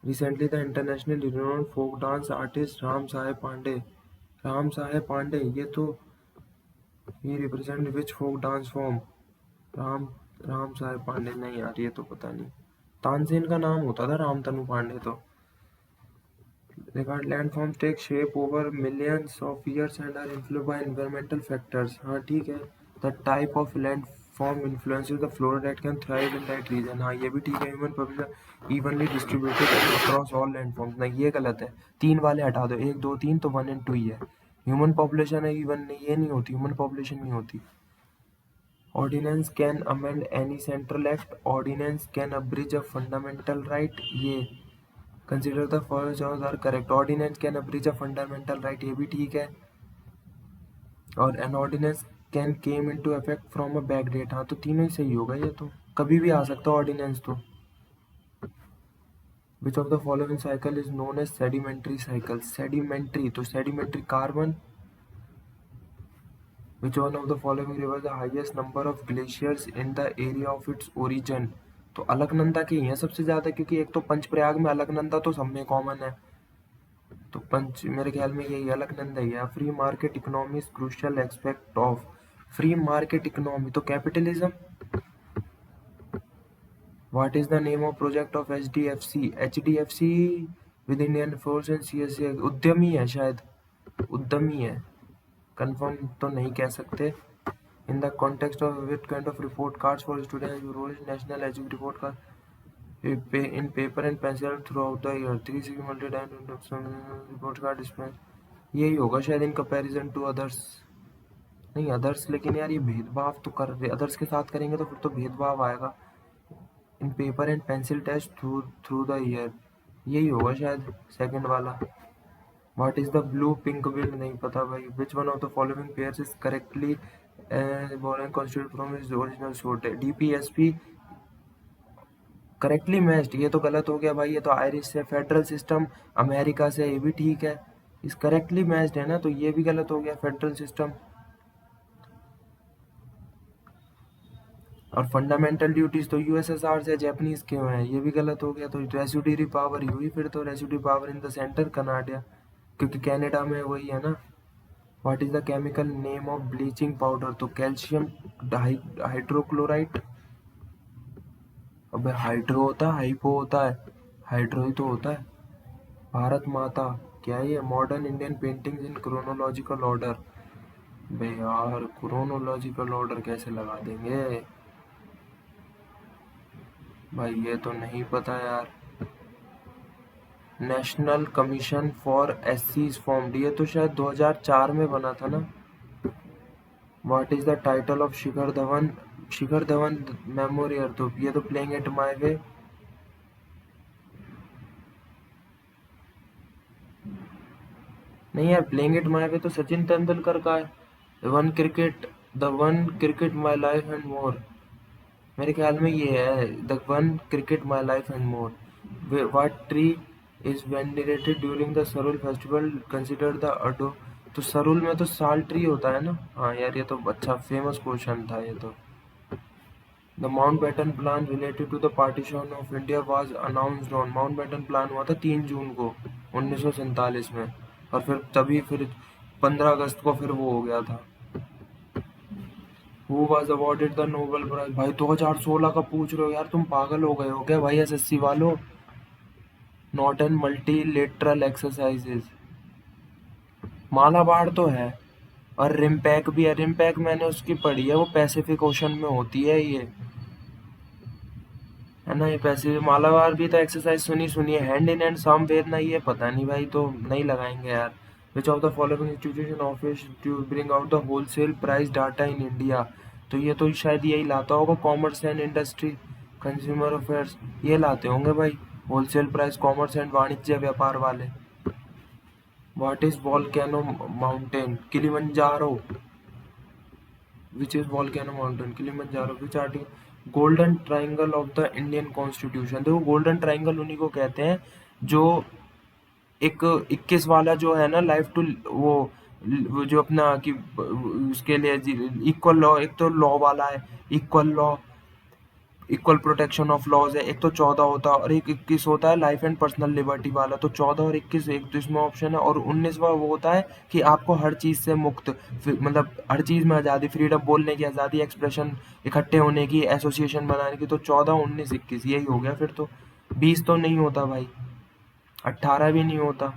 Recently, the internationally renowned folk dance artist Ram Saheb Pandey, ये तो he represent which folk dance form? Ram Ram साहेब पांडे, नहीं यार ये तो पता नहीं। तानसेन का नाम होता था राम तनु पांडे तो। Record landforms take shape over millions of years and are influenced by environmental factors. हाँ ठीक है। The type of landform influences the flora that can thrive in that region. हाँ ये भी ठीक है। Human population evenly distributed across all landforms. नहीं ये गलत है, 3 वाले हटा दो, 1 2 3 तो 1 and 2 ही है। ह्यूमन पॉपुलेशन है इवन, ये नहीं होती, ह्यूमन पॉपुलेशन नहीं होती। Ordinance can amend any central act. Ordinance can abridge a fundamental right. ये consider the following choices are correct. Ordinance can abridge a fundamental right, ये भी ठीक है। और an ordinance can came into effect from a backdate, हाँ तो तीनों ही सही होगा, ये तो कभी भी आ सकता है ऑर्डिनेंस तो। Which of the following cycle is known as sedimentary cycle? Sedimentary तो sedimentary carbon. Which one of the following rivers the highest number of glaciers in the area of its origin? तो अलकनंदा के ही हैं सबसे ज्यादा, क्योंकि एक तो पंचप्रयाग में अलकनंदा तो सब में कॉमन है, तो पंच मेरे ख्याल में यही अलकनंदा ही है। Free market economy is crucial aspect of, free market economy तो capitalism. What is the name of project of HDFC? HDFC with Indian force and CSC, उद्यमी है शायद, उद्यमी है, कंफर्म तो नहीं कह सकते। In the context of which kind of report cards for students national education report card in paper and pencil throughout the year, 360 multi-time report card display, यही होगा शायद इन कंपैरिजन टू अदर्स। नहीं others, लेकिन यार ये भेदभाव तो कर रहे, अदर्स के साथ करेंगे तो फिर तो भेदभाव आएगा। In paper and pencil test through the year, यही होगा शायद सेकंड वाला। What is the blue pink bill, नहीं पता भाई। Which one of the following pairs is correctly borrowed constitute from is original source? DPSP correctly matched, ये तो गलत हो गया भाई, ये तो आयरिश से। फेडरल सिस्टम अमेरिका से, ये भी ठीक है। इस करेक्टली मैच्ड है ना, तो ये भी गलत हो गया फेडरल सिस्टम। और फंडामेंटल ड्यूटीज तो यूएसएसआर से जापानीज के हैं, ये भी गलत हो गया। तो रेसिड्यूरी पावर हुई फिर तो, residuary power in the centre Canada, क्योंकि कनाडा में वही है ना। What is the chemical name of bleaching powder? तो कैल्शियम हाइड्रोक्लोराइड। अबे हाइड्रो होता है, हाइपो होता है, हाइड्रो ही तो होता है। भारत माता, क्या ये modern Indian paintings in chronological order? बे यार क्रोनोलॉजिकल ऑर्डर कैसे लगा देंगे भाई, ये तो नहीं पता यार। नेशनल कमीशन फॉर एससीज फॉर्म्ड, ये तो शायद 2004 में बना था ना। What is the title of Shikhar Dhawan memorial? तो ये तो प्लेइंग एट माय वे। नहीं यार, प्लेइंग एट माय वे तो सचिन तेंदुलकर का है। The one cricket my life and more, मेरे ख्याल में ये है the one cricket my life and more. What tree is venerated during the Sarhul festival considered the abode? तो सरुल में तो साल ट्री होता है ना। हाँ यार ये तो अच्छा फेमस क्वेश्चन था ये तो। The Mountbatten plan related to the partition of India was announced on? Mountbatten plan हुआ था 3 जून को 1947 में, और फिर 15 अगस्त को फिर वो हो गया था। Who was awarded the Nobel Prize? भाई 2016 का पूछ रहे हो यार, तुम पागल हो गए हो क्या भाई एसएससी वालों? Not an multilateral exercises, Malabar तो है, और रिम्पैक भी है। रिम्पैक मैंने उसकी पढ़ी है, वो पैसिफिक ओशन में होती है ये, है ना। ये पैसिफिक, मालाबार भी तो एक्सरसाइज सुनी है। हैंड इन हैंड साम वेदना, ये पता नहीं भाई, तो नहीं लगाएंगे यार। Which of the following institution office to bring out the wholesale price data in India? तो ये तो शायद यही लाता होगा, commerce and industry consumer affairs, ये लाते होंगे भाई। होलसेल प्राइस, कॉमर्स एंड वाणिज्य व्यापार वाले। What is volcano mountain? Kilimanjaro. Which is volcano mountain? Kilimanjaro. Which article? Golden triangle of the Indian constitution. देखो गोल्डन ट्राइंगल उन्हीं को कहते हैं जो एक 21 वाला जो है ना, लाइफ टू वो जो अपना कि उसके लिए इक्वल लॉ, एक तो लॉ वाला है equal law, equal protection of laws है, एक तो 14 होता है और एक 21 होता है लाइफ एंड पर्सनल लिबर्टी वाला। तो 14 और 21 एक तो इसमें ऑप्शन है, और 19वां वो होता है कि आपको हर चीज से मुक्त, मतलब हर चीज में आज़ादी, फ्रीडम, बोलने की आज़ादी, एक्सप्रेशन, इकट्ठे होने की, एसोसिएशन बनाने की। तो 14, 19, 21 यही हो गया फिर तो। 20 तो नहीं होता भाई, 18 भी नहीं होता,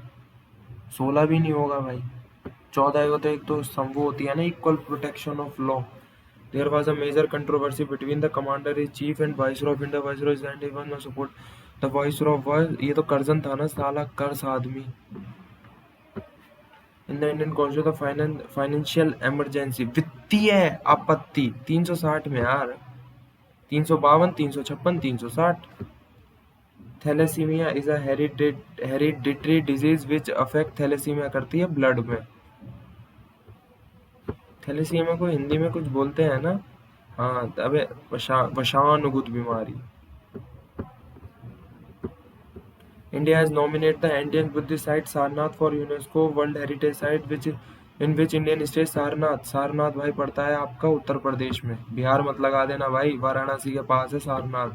16 भी नहीं होगा भाई। 14 को तो एक तो वो होती है ना, equal protection of law. There was a major controversy between the commander-in-chief and viceroy of India. Viceroy and even no support. The viceroy was, ये तो कर्जन था ना साला, कर्ज आदमी। In the Indian Constitution, the financial emergency, वित्तीय आपत्ति 360 में यार, 352, 356, 360। Thalassaemia is a hereditary disease which affect, thalassaemia करती है ब्लड में। थैलेसीमिया को हिंदी में कुछ बोलते हैं ना, हाँ अबे वशानुगुद बीमारी। India has nominated the Indian Buddhist site Sarnath for UNESCO World Heritage Site, which in which Indian state Sarnath. Sarnath भाई पड़ता है आपका उत्तर प्रदेश में, बिहार मत लगा देना भाई, वाराणसी के पास है सारनाथ।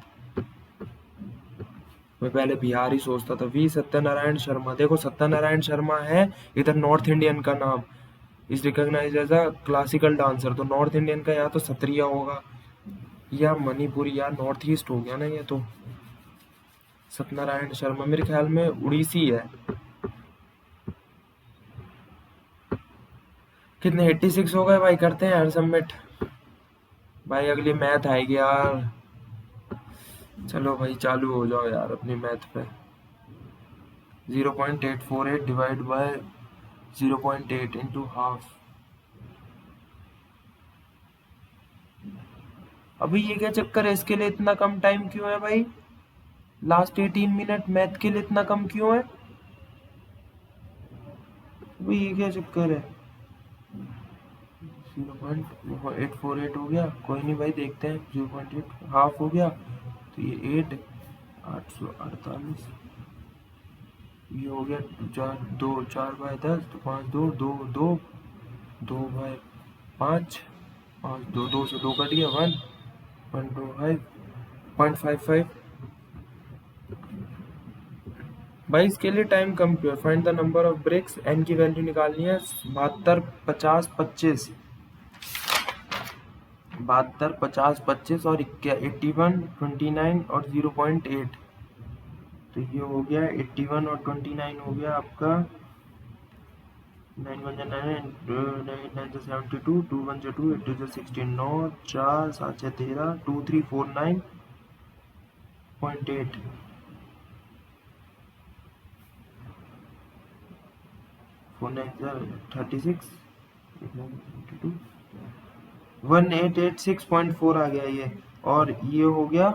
मैं पहले बिहार ही सोचता था। वी सत्यनारायण शर्मा, देखो सत्यनारायण शर्मा है इधर नॉर्थ इंडियन का नाम, is recognised as a classical dancer. तो नॉर्थ इंडियन का या तो सत्रिया होगा या मणिपुरी, या नॉर्थ ईस्ट हो गया ना ये तो। सत्यनारायण शर्मा मेरे ख्याल में उड़ीसी है। कितने 86 हो गए भाई, करते हैं यार सबमिट। भाई अगली मैथ आएगी यार, चलो भाई चालू हो जाओ यार अपनी मैथ पे। 0.848 डिवाइड बाय 0.8 इंटू हाफ। अभी ये क्या चक्कर है, इसके लिए इतना कम टाइम क्यों है भाई? लास्ट 18 मिनट मैथ के लिए इतना कम क्यों है भाई, ये क्या चक्कर है? 0.848 हो गया, कोई नहीं भाई देखते हैं। 0.8 हाफ हो गया तो ये 8, 848, ये हो गया 4, 2, 4/10 तो 5, 2, 2, 2, 2/5, 5, 2, 2 से 2 कट गया, 1, 125, 0.55। भाई इसके लिए टाइम कम क्यों है? Find the number of breaks, N की वैल्यू निकालनी है। 72, 50, 25, 72, 50, 25 और 81, 29 और 0.8। तो ये हो गया 81 और 29 हो गया आपका 9 1 9, 9 9 72, 2 1 2, 8 2 16, 9 4 7 6 13, 2 3 4 9.8, 4 9 36, 1886.4 आ गया ये। और ये हो गया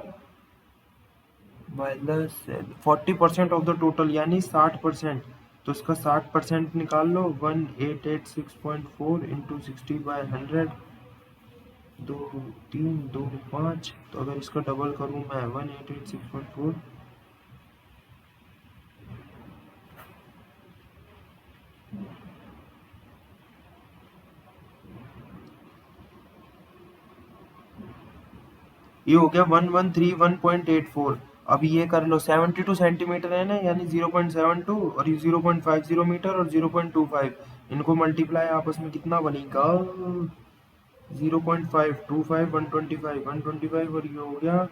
माइनस 40% ऑफ द टोटल, यानी 60%। तो इसका 60% निकाल लो। 1886.4 इंटू 60/100, 2 3 2 5। तो अगर इसका डबल करूँ मैं 1886.4, ये हो गया 1131.84। अब ये कर लो, 72 सेंटीमीटर है ना, यानी 0.72, और ये 0.50 मीटर और 0.25, इनको मल्टीप्लाई आपस में कितना बनेगा? 0.525, 125, 125, और ये हो गया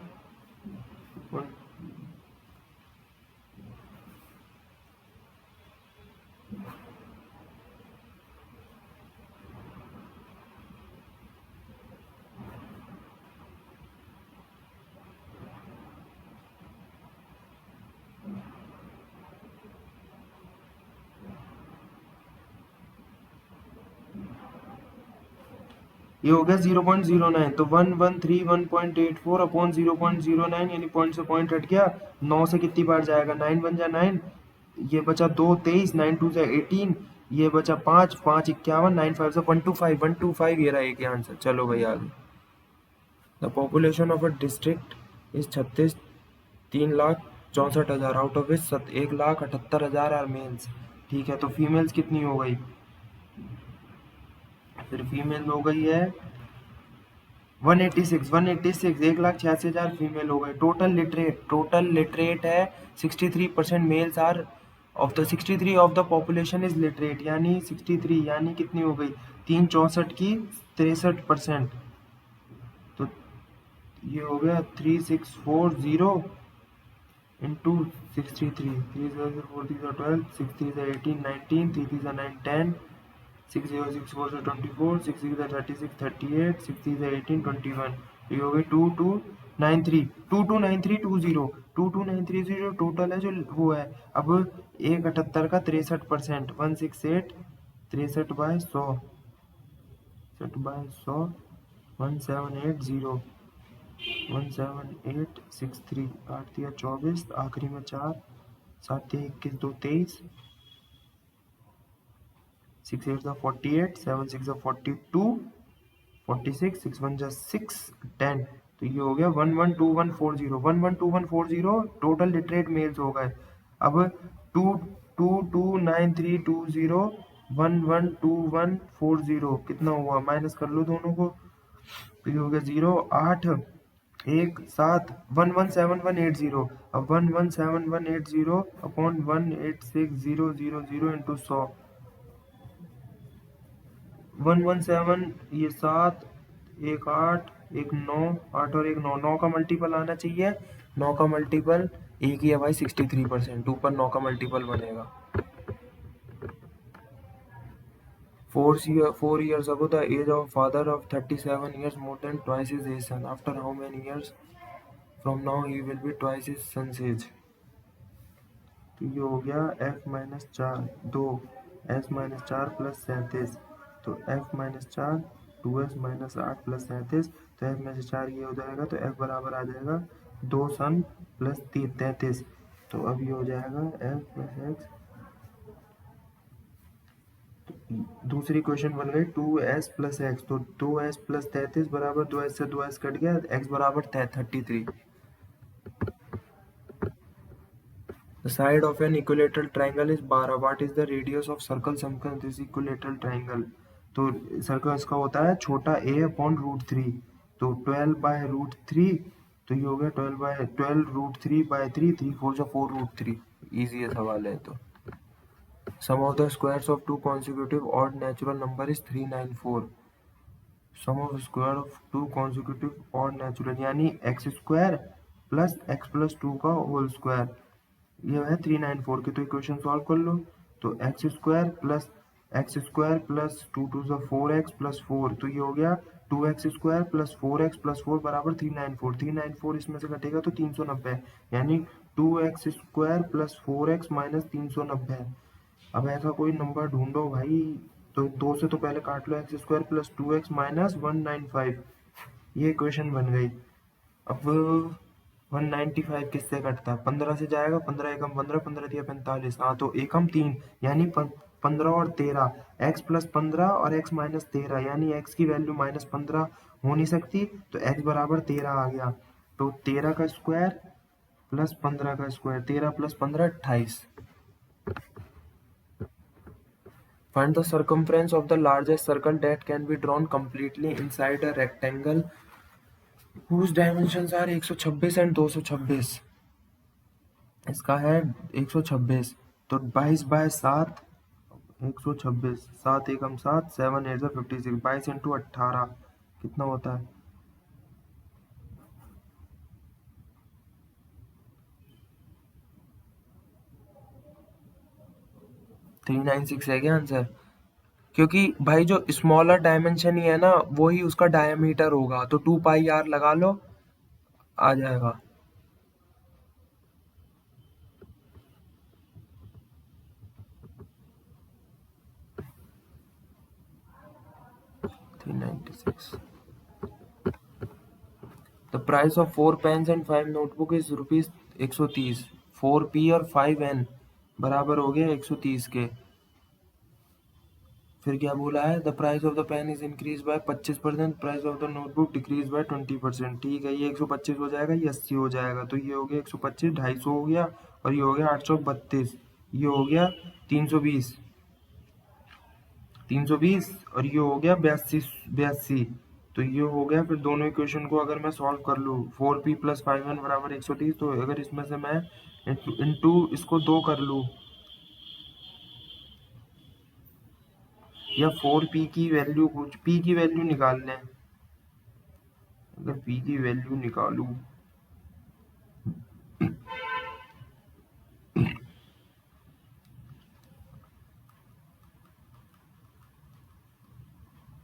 ये हो गया 0.09, तो 113 अपॉन 0.09, यानी पॉइंट से पॉइंट हट गया, 9 से कितनी बार जाएगा, 9 बन जा 9, ये बचा 2 23, 9 2 से 18, ये बचा 5 5 51, 9 5 से 125 ये रहा एक आंसर। चलो भाई आगे। The population of a district is 3,64,000 out of which 1,78,000 are males. ठीक है, तो फीमेल्स कितनी हो गई, फिर फीमेल हो गई है 186, 1,86,000 फीमेल हो गए। टोटल लिटरेट है 63%, males are of the 63 of the population is literate, यानी 63 यानी कितनी हो गई, 364 की 63%, तो ये हो गया 3640 इंटू 63, 3 4 3 12, 6 3 18 19, 3 3 9 10, 6 0 6 4 से 24, 6 6 36 38, 6 3 18 21, ये हो गई 2293, 229320, 229320 टोटल है जो वो है। अब 178 का 63%, 168 63/100, 63/100, 1780, 17863, 8 या 24, आखिरी में 4, 7 या 21, 2 23, 6 8 48, 7 6 42, 46, 6 1 6, 10, तो ये हो गया 112140, 112140 टोटल लिटरेट मेल्स हो गए। अब 229320, 112140 कितना हुआ, माइनस कर लो दोनों को, तो ये हो गया 0 8 1 7, 117180, अब 117180 अपॉन 186,000 इंटू 100, 117, ये 7, एक 8, एक 9, 8 और एक 9, 9 का मल्टीपल आना चाहिए, 9 का मल्टीपल एक ही है भाई 63%, ऊपर 9 का मल्टीपल बनेगा। 4 years ago the age of father of 37 years more than twice his age son, after how many years from now he will be twice his son's age। तो ये हो गया f minus 4 2 s minus 4 plus 37, तो f minus 4 2s minus 8 plus 37, तो f में से 4 ये हो जाएगा, तो f बराबर आ जाएगा 2 सन प्लस 33, तो अब ये हो जाएगा f प्लस एक्स। दूसरी क्वेश्चन बन गई 2s प्लस एक्स, तो 2s प्लस 33 बराबर 2s से 2s कट गया, x बराबर 33। The side of an equilateral triangle is 12. What is the radius of circle समकन this equilateral triangle? तो सर्कल इसका होता है छोटा a अपॉन √3, तो 12/√3, तो ये हो गया 12 √3/3, 3 4 जा 4√3, इजी है सवाल है। तो sum of the squares of two consecutive odd natural number is 394। Sum of square of two consecutive odd natural, यानी x square plus x plus 2 का होल स्क्वायर, ये है 394 की, तो इक्वेशन सॉल्व कर लो, तो एक्स स्क्वायर प्लस 2 2 ज़ा 4x plus 4, तो ये हो गया 2x square plus 4x plus 4 बराबर 394, 394 इसमें से घटेगा तो 390, यानी 2x square plus 4x minus 390। अब ऐसा कोई नंबर ढूंढो भाई, तो 2 से तो पहले काट लो, x square plus 2x minus 195, ये इक्वेशन बन गई। अब 195 किससे कटता है, 15 से जाएगा, 15 एकम 15, 15 दिया 45, हाँ तो एकम 3, यानी 15 और 13, x प्लस 15 और x माइनस 13, यानी x की वैल्यू माइनस 15 हो नहीं सकती, तो x बराबर 13 आ गया, तो 13 का स्क्वायर प्लस 15 का square, 13 plus 15 28। Find the circumference of the largest circle that can be drawn completely inside a rectangle whose dimensions are 126 and 226। इसका है 126, तो 22/7, 126, 7 एकम 7, 7 8 56, 22 इंटू 18 कितना होता है, 396 है क्या आंसर? क्योंकि भाई जो स्मॉलर डायमेंशन ही है ना, वो ही उसका डायमीटर होगा, तो 2πr लगा लो, आ जाएगा। 396. The price of 4 pens and 5 notebook is rupees 130. 4p और 5n बराबर हो गए 130 के. फिर क्या बोला है? The price of the pen is increase by 25%, price of the notebook decrease by 20%. ठीक है, ये 125 हो जाएगा, ये 80 हो जाएगा. तो ये हो गया 125, 250 हो गया, और ये हो गया 832, ये हो गया 320, 320, और ये हो गया 82. तो ये हो गया. फिर दोनों इक्वेशन को अगर मैं सॉल्व कर लूँ, 4p प्लस 5n बराबर 130, तो अगर इसमें से मैं इंटू इसको 2 कर लूँ, या 4p की वैल्यू, कुछ p की वैल्यू निकाल लें. अगर p की वैल्यू निकालूं,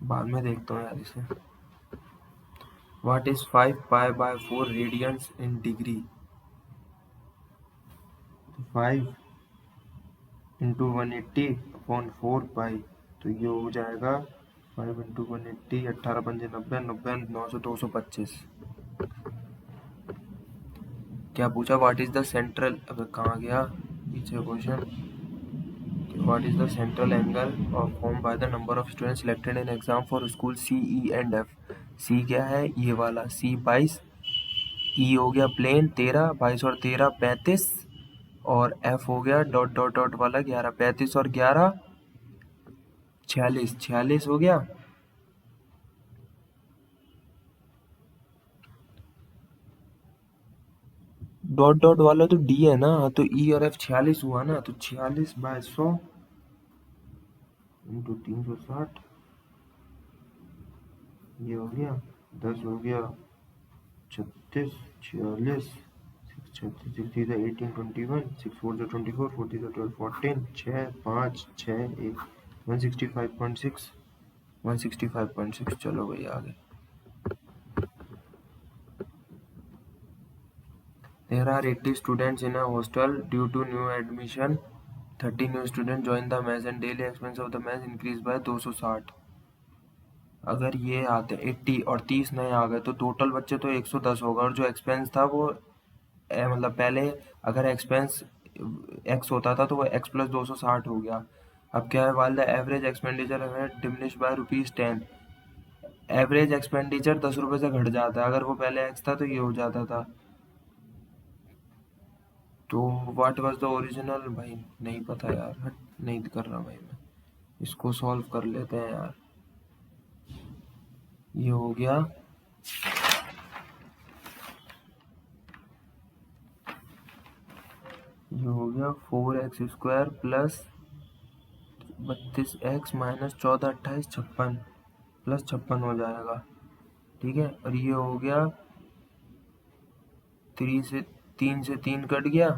बाद में देखता हूँ यार इसे. What is 5π/4 radians in degree? 5 into 180/4π, तो ये हो जाएगा 5 इंटू 180, 18 पंजे 90, 90 900, 225. क्या पूछा? व्हाट इज द सेंट्रल, अब कहाँ गया पीछे question. What is the central angle formed by the number of students selected in exam for school C, E and F? C क्या है? ये वाला C 22, E हो गया प्लेन 13, 22 और 13 35, और F हो गया डॉट डॉट डॉट वाला 11, 35 और 11 46, 46 हो गया. डॉट डॉट वाला तो D है ना, तो E और F 46 हुआ ना, तो 46/100 इंटू 360, ये हो गया 10 हो गया 36, 46, 36, 6 18, 21, 6 4 24, 40 12, 14, 6 5 6 1, 165.6, 165.6. चलो भाई आगे. There are 80 students in a hostel. Due to new admission, 30 new students join the mess and daily expense of the mess increased by 260. अगर ये आते 80 और 30 नए आ गए, तो टोटल बच्चे तो 110 होगा, और जो एक्सपेंस था वो मतलब पहले अगर एक्सपेंस x होता था तो वो x प्लस 260 हो गया. अब क्या है? वाल द एवरेज एक्सपेंडिचर है डिमिनिश बाय ₹10. एवरेज एक्सपेंडिचर 10 रुपये से घट जाता है. अगर वो पहले x था तो ये हो जाता था. तो व्हाट वाज द ओरिजिनल, भाई नहीं पता यार, हट, नहीं कर रहा भाई मैं. इसको सॉल्व कर लेते हैं यार. ये हो गया, ये हो गया 4x² plus 32x minus 14 28 56 plus 56 हो जाएगा. ठीक है, और ये हो गया 3 से 3 कट गया,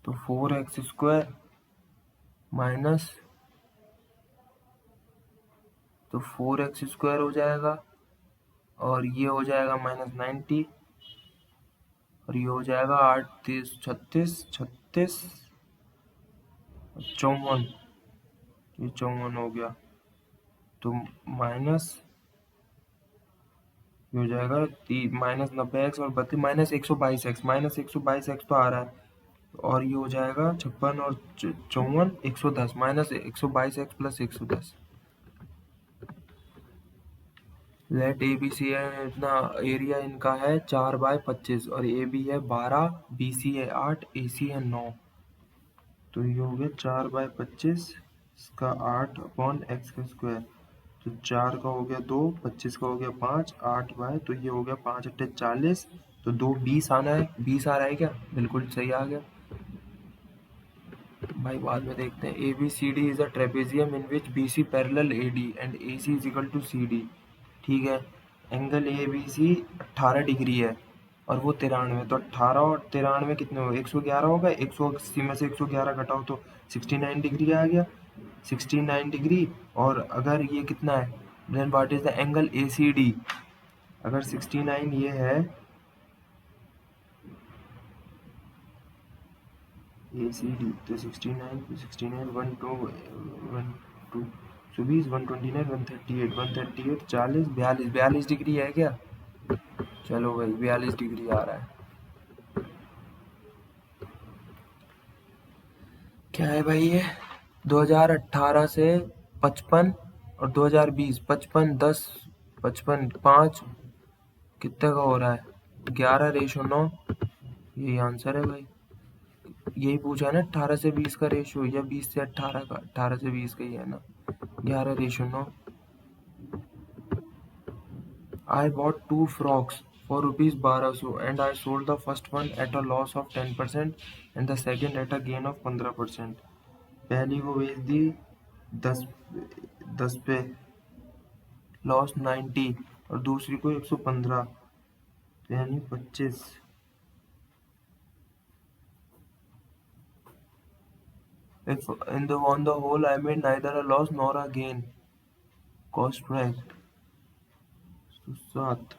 तो 4x² माइनस, तो 4x² हो जाएगा, और ये हो जाएगा -90, और ये हो जाएगा 8 30 36 36 54, ये 54 हो गया. तो माइनस ये हो जाएगा -90x और 32 -122x, -122x तो आ रहा है, और ये हो जाएगा 56 और 54 110, -122x plus 110. Let A B C है इतना, एरिया इनका है 4/25, और ए बी है 12, बी सी है 8, ए सी है 9. तो ये हो गया 4/25 इसका 8/x². तो 4 का हो गया 2, 25 का हो गया 5, 8 तो ये हो गया 5 8 40, तो 2 20 आना है. 20 आ रहा है क्या? बिल्कुल सही आ गया भाई. बाद में देखते हैं. A B C D is a trapezium in which B C parallel A D and A C is equal to C D. ठीक है, angle A B C 18 degree है, और वो 93, तो 18 और 93 कितने हो? 111 होगा. 180 में से 111 घटाओ तो 69 डिग्री आ गया. 69 डिग्री, और अगर ये कितना है, then what is the angle A C D? अगर 69 ये है, ए सी डी, तो 69 1 2 1 2 120, 129, 138, 138, 40, 42, 42 डिग्री है क्या? चलो भाई 42 डिग्री आ रहा है। क्या है भाई ये? 2018 से 55 और 2020 55 10 55 5 कितने का हो रहा है? 11:9। यही आंसर है भाई। यही पूछा है ना 18 से 20 का रेशियो या 20 से 18 का? 18 से 20 का ही है ना। 11:9। I bought two frogs for rupees 1200 and I sold the first one at a loss of 10% and the second at a gain of 15%. पहली को बेच दी 10 10 पे, लॉस 90, और दूसरी को 115, यानी 25। If on the whole I made neither a loss nor a gain. Cost price 7,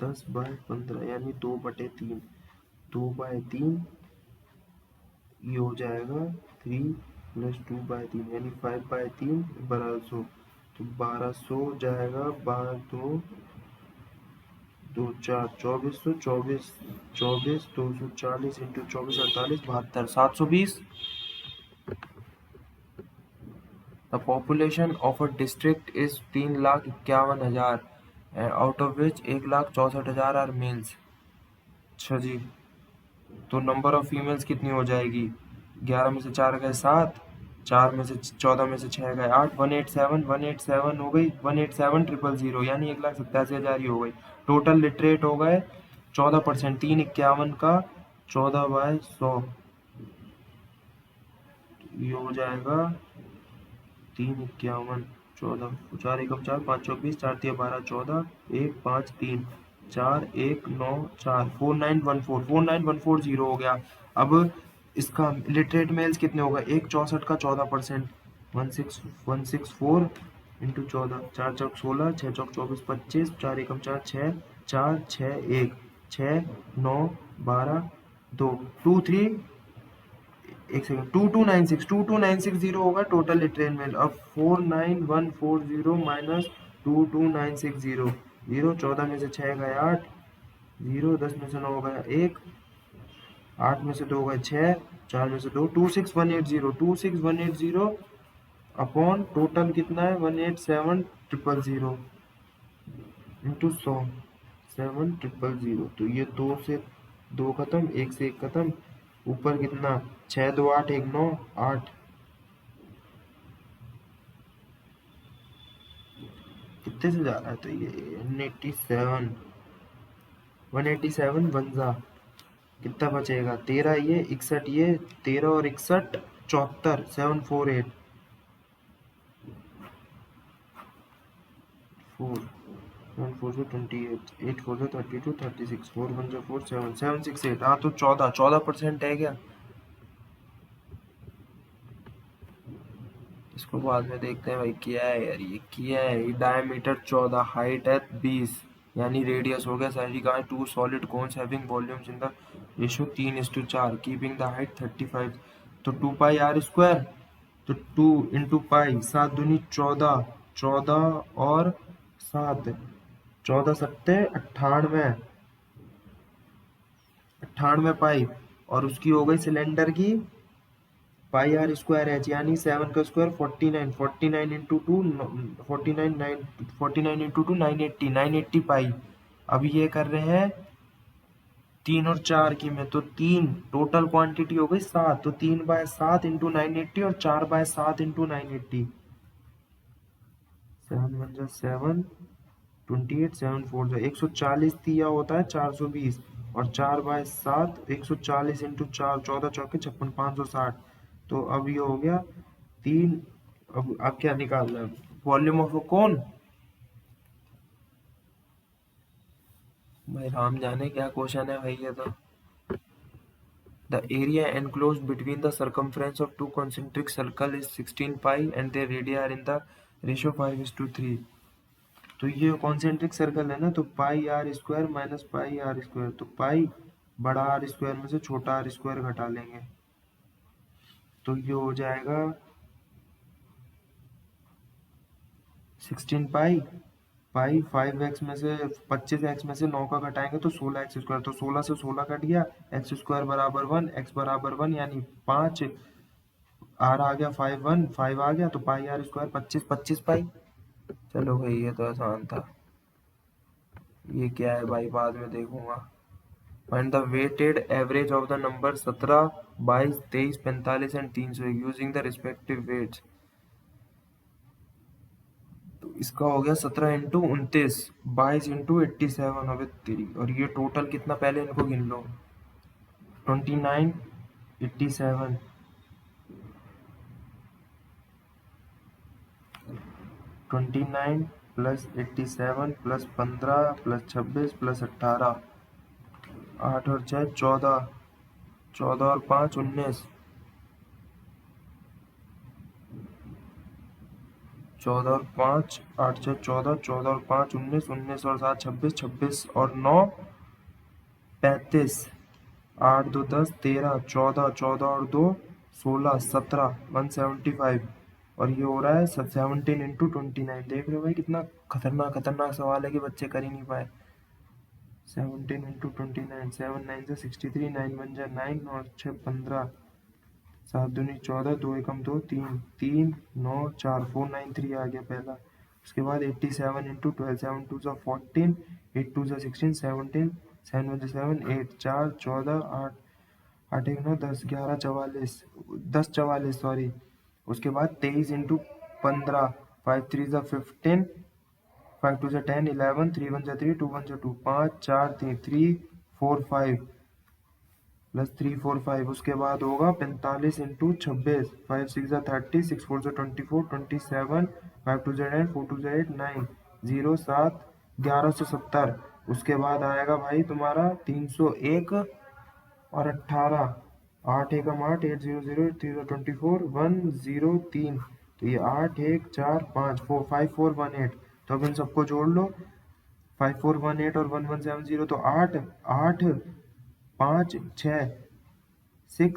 10/15 यानी 2/3। 2/3 ये हो जाएगा 3 + 2/3 यानी 5/3 1200। तो 1200 जाएगा 12 2 2 4 2400, 24 24 240 into 24 48 72 720। The population of a district is 3,51,000 out of which 1,64,000 are males। अच्छा जी, तो नंबर ऑफ फीमेल्स कितनी हो जाएगी? 11 में से 4 गए 7, 4 में से 14 में से 6 गए 8, 187 हो गई, 187,000 यानी 1,87,000 ही हो गई। टोटल लिटरेट हो गए 14%। 351 का 14/100 ये हो जाएगा 351 14, 4 एकम 4, 5 24, 4 तिया 12 14, 1 5 3 4 1 9 4 4914 49140 हो गया। अब इसका लिटरेट मेल्स कितने होगा? 164 का 14%, 16164 इंटू 14, 4 चौक 16, 6 चौक 24 25, 4 एकम 4 6 4 6 1 6 9 12 2 2 3 एक सेकंड 2296 होगा टोटल लिटरेट मेल। अब 49140 माइनस 22960, 0 14 में से 6 गए 8, 0 10 में से 9 गया 1, 8 में से 2 गए 6, 4 में से 2 26180 अपॉन टोटल कितना है 187,000 इंटू 100 7,000। तो ये 2 से 2 खत्म, 1 से 1 खत्म, ऊपर कितना 6 2 8 1 9 8, कितने से जा रहा है? तो ये 187 बनजा कितना बचेगा? 13 ये 61 ये 13 और 61 74 748 4 7 4 से 28 8 4 से 32 36 4 1 से 4 7 768। हाँ तो 14% है क्या? इसको बाद में देखते हैं भाई। क्या है यार ये? क्या है? डायमीटर 14, हाइट है 20, यानी रेडियस हो गया सारी का 2 solid cones having volumes in the ratio 3:4 keeping the height 35। तो 2πr², तो 2 इंटू पाई 7 दूनी 14, 14 और 7, 14 सत्ते 98, 98 पाई, और उसकी हो गई सिलेंडर की πr² एच यानी 7 का स्क्वायर 49, 49 इंटू 2 49 इंटू 2 980, 980 पाई। अब ये कर रहे हैं 3 और 4 की में, तो 3 टोटल क्वांटिटी हो गई 7, तो 3/7 इंटू 980 और 4/7 इंटू 980, 7 1 जा 7 28 7 4 जा 140 दिया होता है 420, और 4/7 140 इंटू 4 14 चौके 56 560। तो अब ये हो गया 3। अब क्या निकालना है? वॉल्यूम ऑफ अ कोन। भाई राम जाने क्या क्वेश्चन है भाई ये तो। The area enclosed between the circumference of two concentric circles is 16 pi and their radii are in the ratio 5:3। तो ये कॉन्सेंट्रिक सर्कल है ना, तो πr² माइनस πr², तो पाई बड़ा r² में से छोटा r² घटा लेंगे। तो ये हो जाएगा 16 पाई 5x में से 25x में से 9 का घटाएंगे तो 16x², तो 16 से 16 कट गया, x² बराबर 1, x बराबर 1 यानी 5, r आ गया 5 आ गया, तो पाई r² 25 पाई। चलो भाई ये तो आसान था। ये क्या है भाई, बाद में देखूंगा। Find the weighted average of the number 17, 22, 23, 45 and 301 using the respective weights. तो इसका हो गया 17 इंटू 29, 22 इंटू 87, अबे तेरी, और ये टोटल कितना, पहले इनको गिन लो। 29, 87, 29 प्लस 87 प्लस 15 प्लस 26 प्लस 18, 8 और 6 14, 14 और 5 19, 14 और 5 8 6 14, 14 और 5 19, 19 और 7 26, 26 और 9 35, 8 2 10 13, 14, 14 और 2 16, 17, 175, और ये हो रहा है 17 इंटू 29। देख रहे हो भाई कितना खतरनाक खतरनाक सवाल है कि बच्चे कर ही नहीं पाए। 17 इंटू 29, 7 9 से 63, 9 1 जा 9 और 6 15, 7 दूनी 14, 2 एकम 2 3, 3 9 4, 493 आ गया पहला। उसके बाद 87 इंटू 12, 7 2 जा 14, 8 2 जा 16, 17, 7 1 जा 7, 8 4 14, 8 8 1 9 10 11 44, 10 44 सॉरी। उसके बाद 23 इंटू 15, 5 3 जा 15, 5 2 जा 10, 11, 3 1 जा 3, 2 1 जा 2, 5 4 3 3 4 5 प्लस 3 4 5। उसके बाद होगा 45 इंटू 26, 5 6 जा 30, 6 4 जा 24, 27, 5 2 जा 10, 4 2 जा 8 9 0 7 1170। उसके बाद आएगा भाई तुम्हारा 301 और 18, 8 एकम 8, 8 0 0 3 24, 1 0 3, तो ये 8 1 4 5 4 5 4 1 8। तो अब इन सबको जोड़ लो, 5 4 1 8 और 1 1 7 0, तो 8 8 5 6 6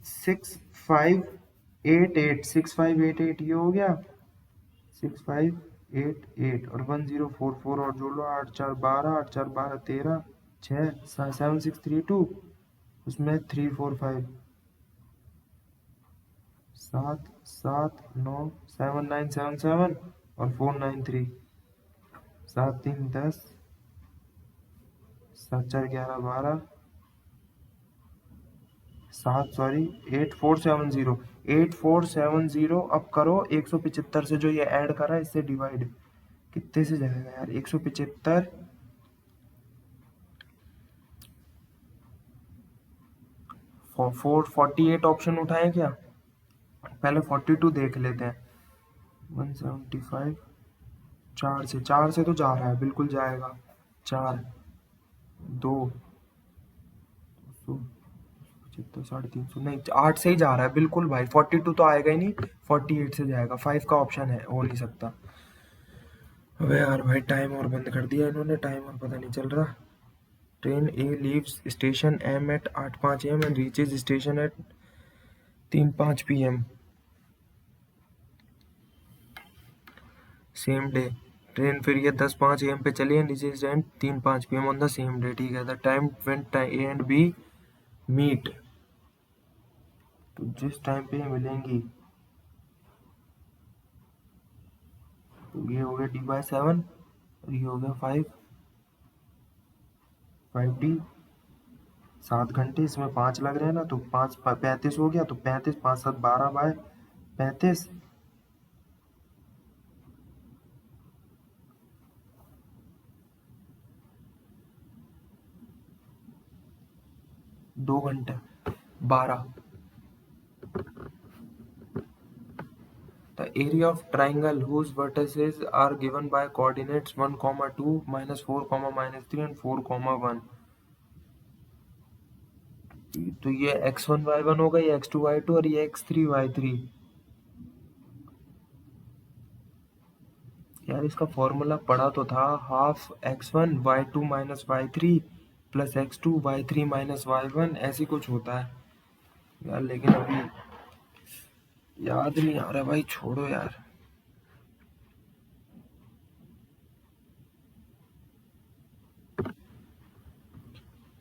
6 5 8 8 6 5 8 8, ये हो गया 6 5 8 8 और 1 0 4 4 और जोड़ लो, 8 4 12, 8 4 12 13, 6 7 6 3 2, उसमें 3 4 5 7 7 9 7 9 7 7 और 4 9 3, 7 3 10, 7 4 11 12, 7 सॉरी 8 4 7 0, 8 4 7 0। अब करो 175 से, जो ये ऐड करा इससे डिवाइड, कितने से जाएगा यार 175, 48 ऑप्शन उठाएं क्या, पहले 42 देख लेते हैं। 175, 4 से तो जा रहा है, बिल्कुल जाएगा, 4 2 75 350, नहीं 8 से ही जा रहा है बिल्कुल भाई, 42 तो आएगा ही नहीं, 48 से जाएगा, 5 का ऑप्शन है, हो नहीं सकता। अबे यार भाई टाइम और बंद कर दिया इन्होंने, टाइम और पता नहीं चल रहा। Train A leaves station M at 8:05 AM and reaches station at 3:05 PM same day. Train फिर ये 10:05 AM पे चली and reaches at 3:05 PM on the same day. ठीक है, the time when A and B meet, तो जिस time पे ये मिलेंगी, तो ये हो गया D/7 और ये हो गया 5D, 7 घंटे, इसमें 5 लग रहे हैं ना, तो 5 35 हो गया, तो 35 5 7 12/35, 2 घंटे 12। The area of triangle whose vertices are given by coordinates 1, 2, -4, -3 and 4, 1। तो ये x1 y1 होगा, ये x2 y2 और ये x3 y3। यार इसका फॉर्मूला पढ़ा तो था, half x1 y2 - y3 plus x2 y3 minus y1 ऐसी कुछ होता है यार, लेकिन अभी याद नहीं आ रहा भाई, छोड़ो यार।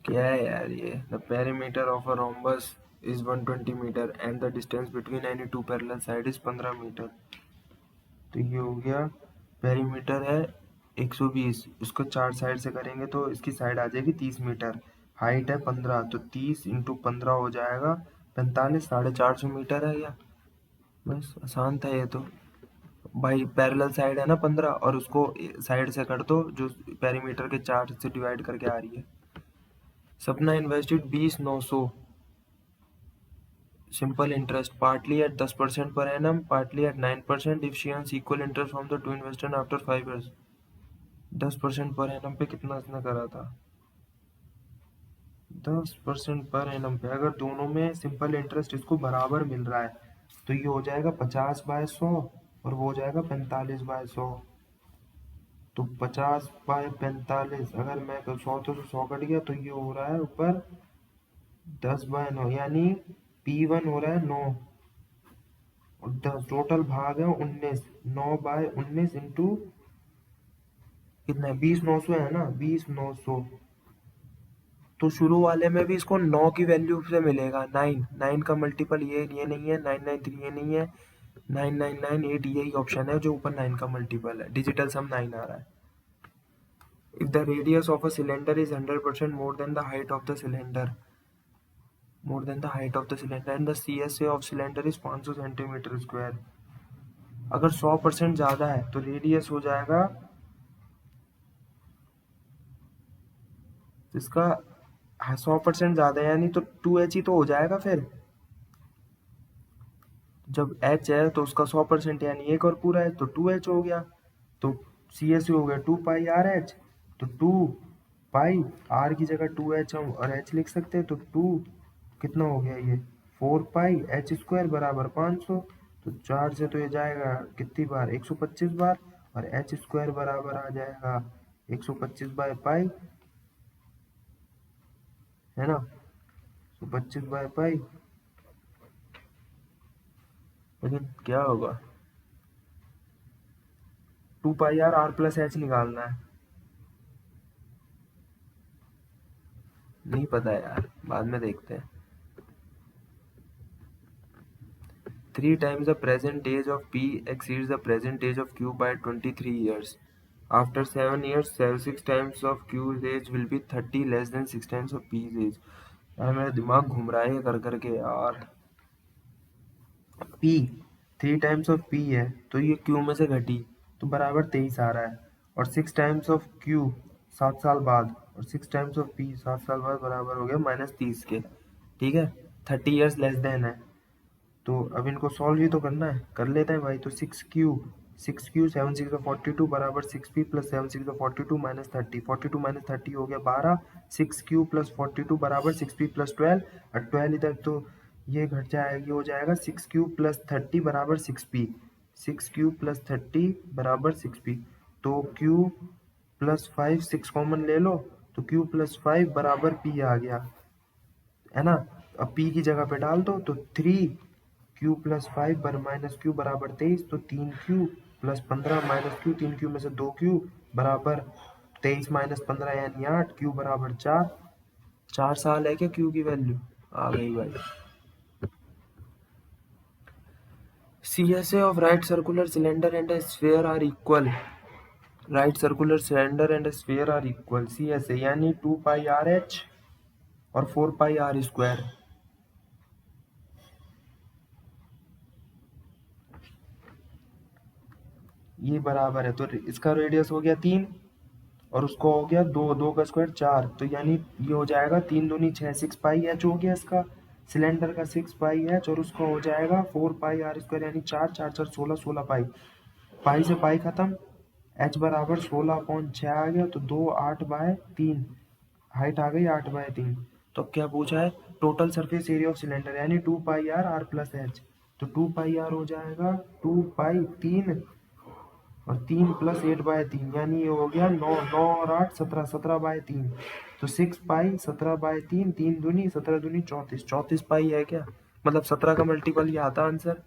क्या है यार ये, the perimeter of a rhombus is 120 metre and the distance between any two parallel side is 15 metre. तो ये हो गया, पेरीमीटर है 120, उसको 4 साइड से करेंगे तो इसकी साइड आ जाएगी 30 मीटर, हाइट है 15, तो 30 इंटू 15 हो जाएगा 45, 450 मीटर है। या बस आसान था ये तो भाई, पैरेलल साइड है ना 15, और उसको साइड से कर दो जो पेरीमीटर के 4 से डिवाइड करके आ रही है। सपना invested 20,900 simple interest, partly at 10% per annum, partly at 9% if she earns equal interest from the two investment after 5 years। 10% per annum पे कितना इसने करा था? 10% पर एनम पे अगर दोनों में सिंपल इंटरेस्ट इसको बराबर मिल रहा है तो ये हो जाएगा 50/100 और वो हो जाएगा 45/100। तो 50/45, अगर मैं 100 तो 100 कट गया, तो ये हो रहा है ऊपर 10/9, यानी P1 हो रहा है 9 और 10, टोटल भाग है 19, 9/19 इंटू कितना है, 20,900 है ना, 20,900। तो शुरू वाले में भी इसको 9 की वैल्यू से मिलेगा, 9 का मल्टीपल ये नहीं है, 993 ये नहीं है, 9998 यही ऑप्शन है जो ऊपर 9 का मल्टीपल है, डिजिटल सम 9 आ रहा है। If the radius of a cylinder is 100% more than the height of the cylinder, and the CSA of cylinder is 500 centimetre square. अगर 100% ज्यादा है तो रेडियस हो जाएगा इसका, 100% ज्यादा है यानी तो 2h ही तो हो जाएगा फिर। जब h है तो उसका 100% यानी एक और पूरा है तो 2h हो गया, तो CSU हो गया 2πRh, तो 2 r की जगह 2h हम और h लिख सकते हैं, तो 2 कितना हो गया ये 4πh² बराबर 500, तो 4 से तो ये जाएगा कितनी बार, 125 बार, और h² बराबर आ जाएगा 125/π, है ना, 125/π। लेकिन क्या होगा, 2πr प्लस h निकालना है, नहीं पता यार, बाद में देखते हैं। 3 times the present age of P exceeds the present age of Q by 23 years. After 7 years, 6 times of Q's age will be 30 less than 6 times of P's age। यार मेरा दिमाग घूम रहा है ये कर करके यार। P 3 times of P है तो ये Q में से घटी तो बराबर 23 आ रहा है, और 6 times of Q 7 साल बाद, और 6 times of P 7 साल बाद बराबर हो गया -30 के, ठीक है, 30 years लेस देन है। तो अब इनको सॉल्व ही तो करना है, कर लेते हैं भाई। तो 6Q 7 6 42 बराबर 6P प्लस 7 6 42 माइनस 30, 42 माइनस 30 हो गया 12, 6Q प्लस 42 बराबर 6P प्लस 12, और 12 इधर तो ये घट जाएगा, ये हो जाएगा 6Q प्लस 30 बराबर 6P, 6Q प्लस 30 बराबर 6P। तो Q प्लस 5 6 कॉमन ले लो, तो Q प्लस 5 बराबर P आ गया, है ना। अब P की जगह पे डाल दो तो 3Q प्लस 5 बर माइनस Q बराबर 23, तो 3Q plus 15 minus Q, 3Q में से 2Q बराबर 23 माइनस 15 यानी 8, Q बराबर 4। 4 साल है क्या Q की वैल्यू आ गई भाई। CSA of right circular cylinder and a sphere are equal, right circular cylinder and a sphere are equal, CSA यानी 2πRh और 4πr स्क्वायर। ये बराबर है, तो इसका रेडियस हो गया 3 और उसको हो गया 2, 2 का स्क्वायर 4, तो यानी ये हो जाएगा 3 दूनी 6, 6πh हो गया इसका सिलेंडर का 6πh, और उसका हो जाएगा 4πr² यानी 4 4 4 16, 16π, पाई से पाई खत्म, h बराबर 16/6 आ गया, तो 2 8/3, हाइट आ गई 8/3। तो क्या पूछा है, total surface area of cylinder यानी 2πr प्लस h, तो 2πr हो जाएगा 2π 3 और 3 प्लस 8/3 यानी ये हो गया 9, 9 और 8 17, 17/3। तो 6 पाई 17/3, 3 दूनी 17 दूनी 34, 34 पाई है क्या, मतलब 17 का मल्टीपल ये आता answer.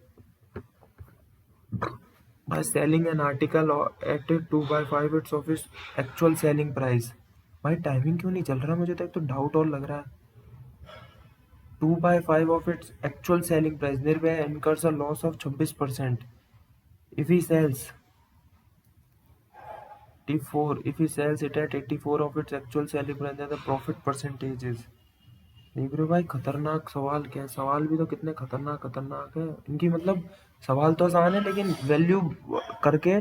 By selling an article at 2/5 its of its actual selling price। भाई टाइमिंग क्यों नहीं चल रहा, मुझे तो एक तो डाउट और लग रहा है। 2/5 of its actual selling price thereby incurs a loss of 26%। if he sells 84, if he sells it at 84 of its actual selling price then the profit percentage is। देख रहे हो भाई खतरनाक सवाल क्या है, सवाल भी तो कितने खतरनाक खतरनाक है इनकी, मतलब सवाल तो आसान है लेकिन वैल्यू करके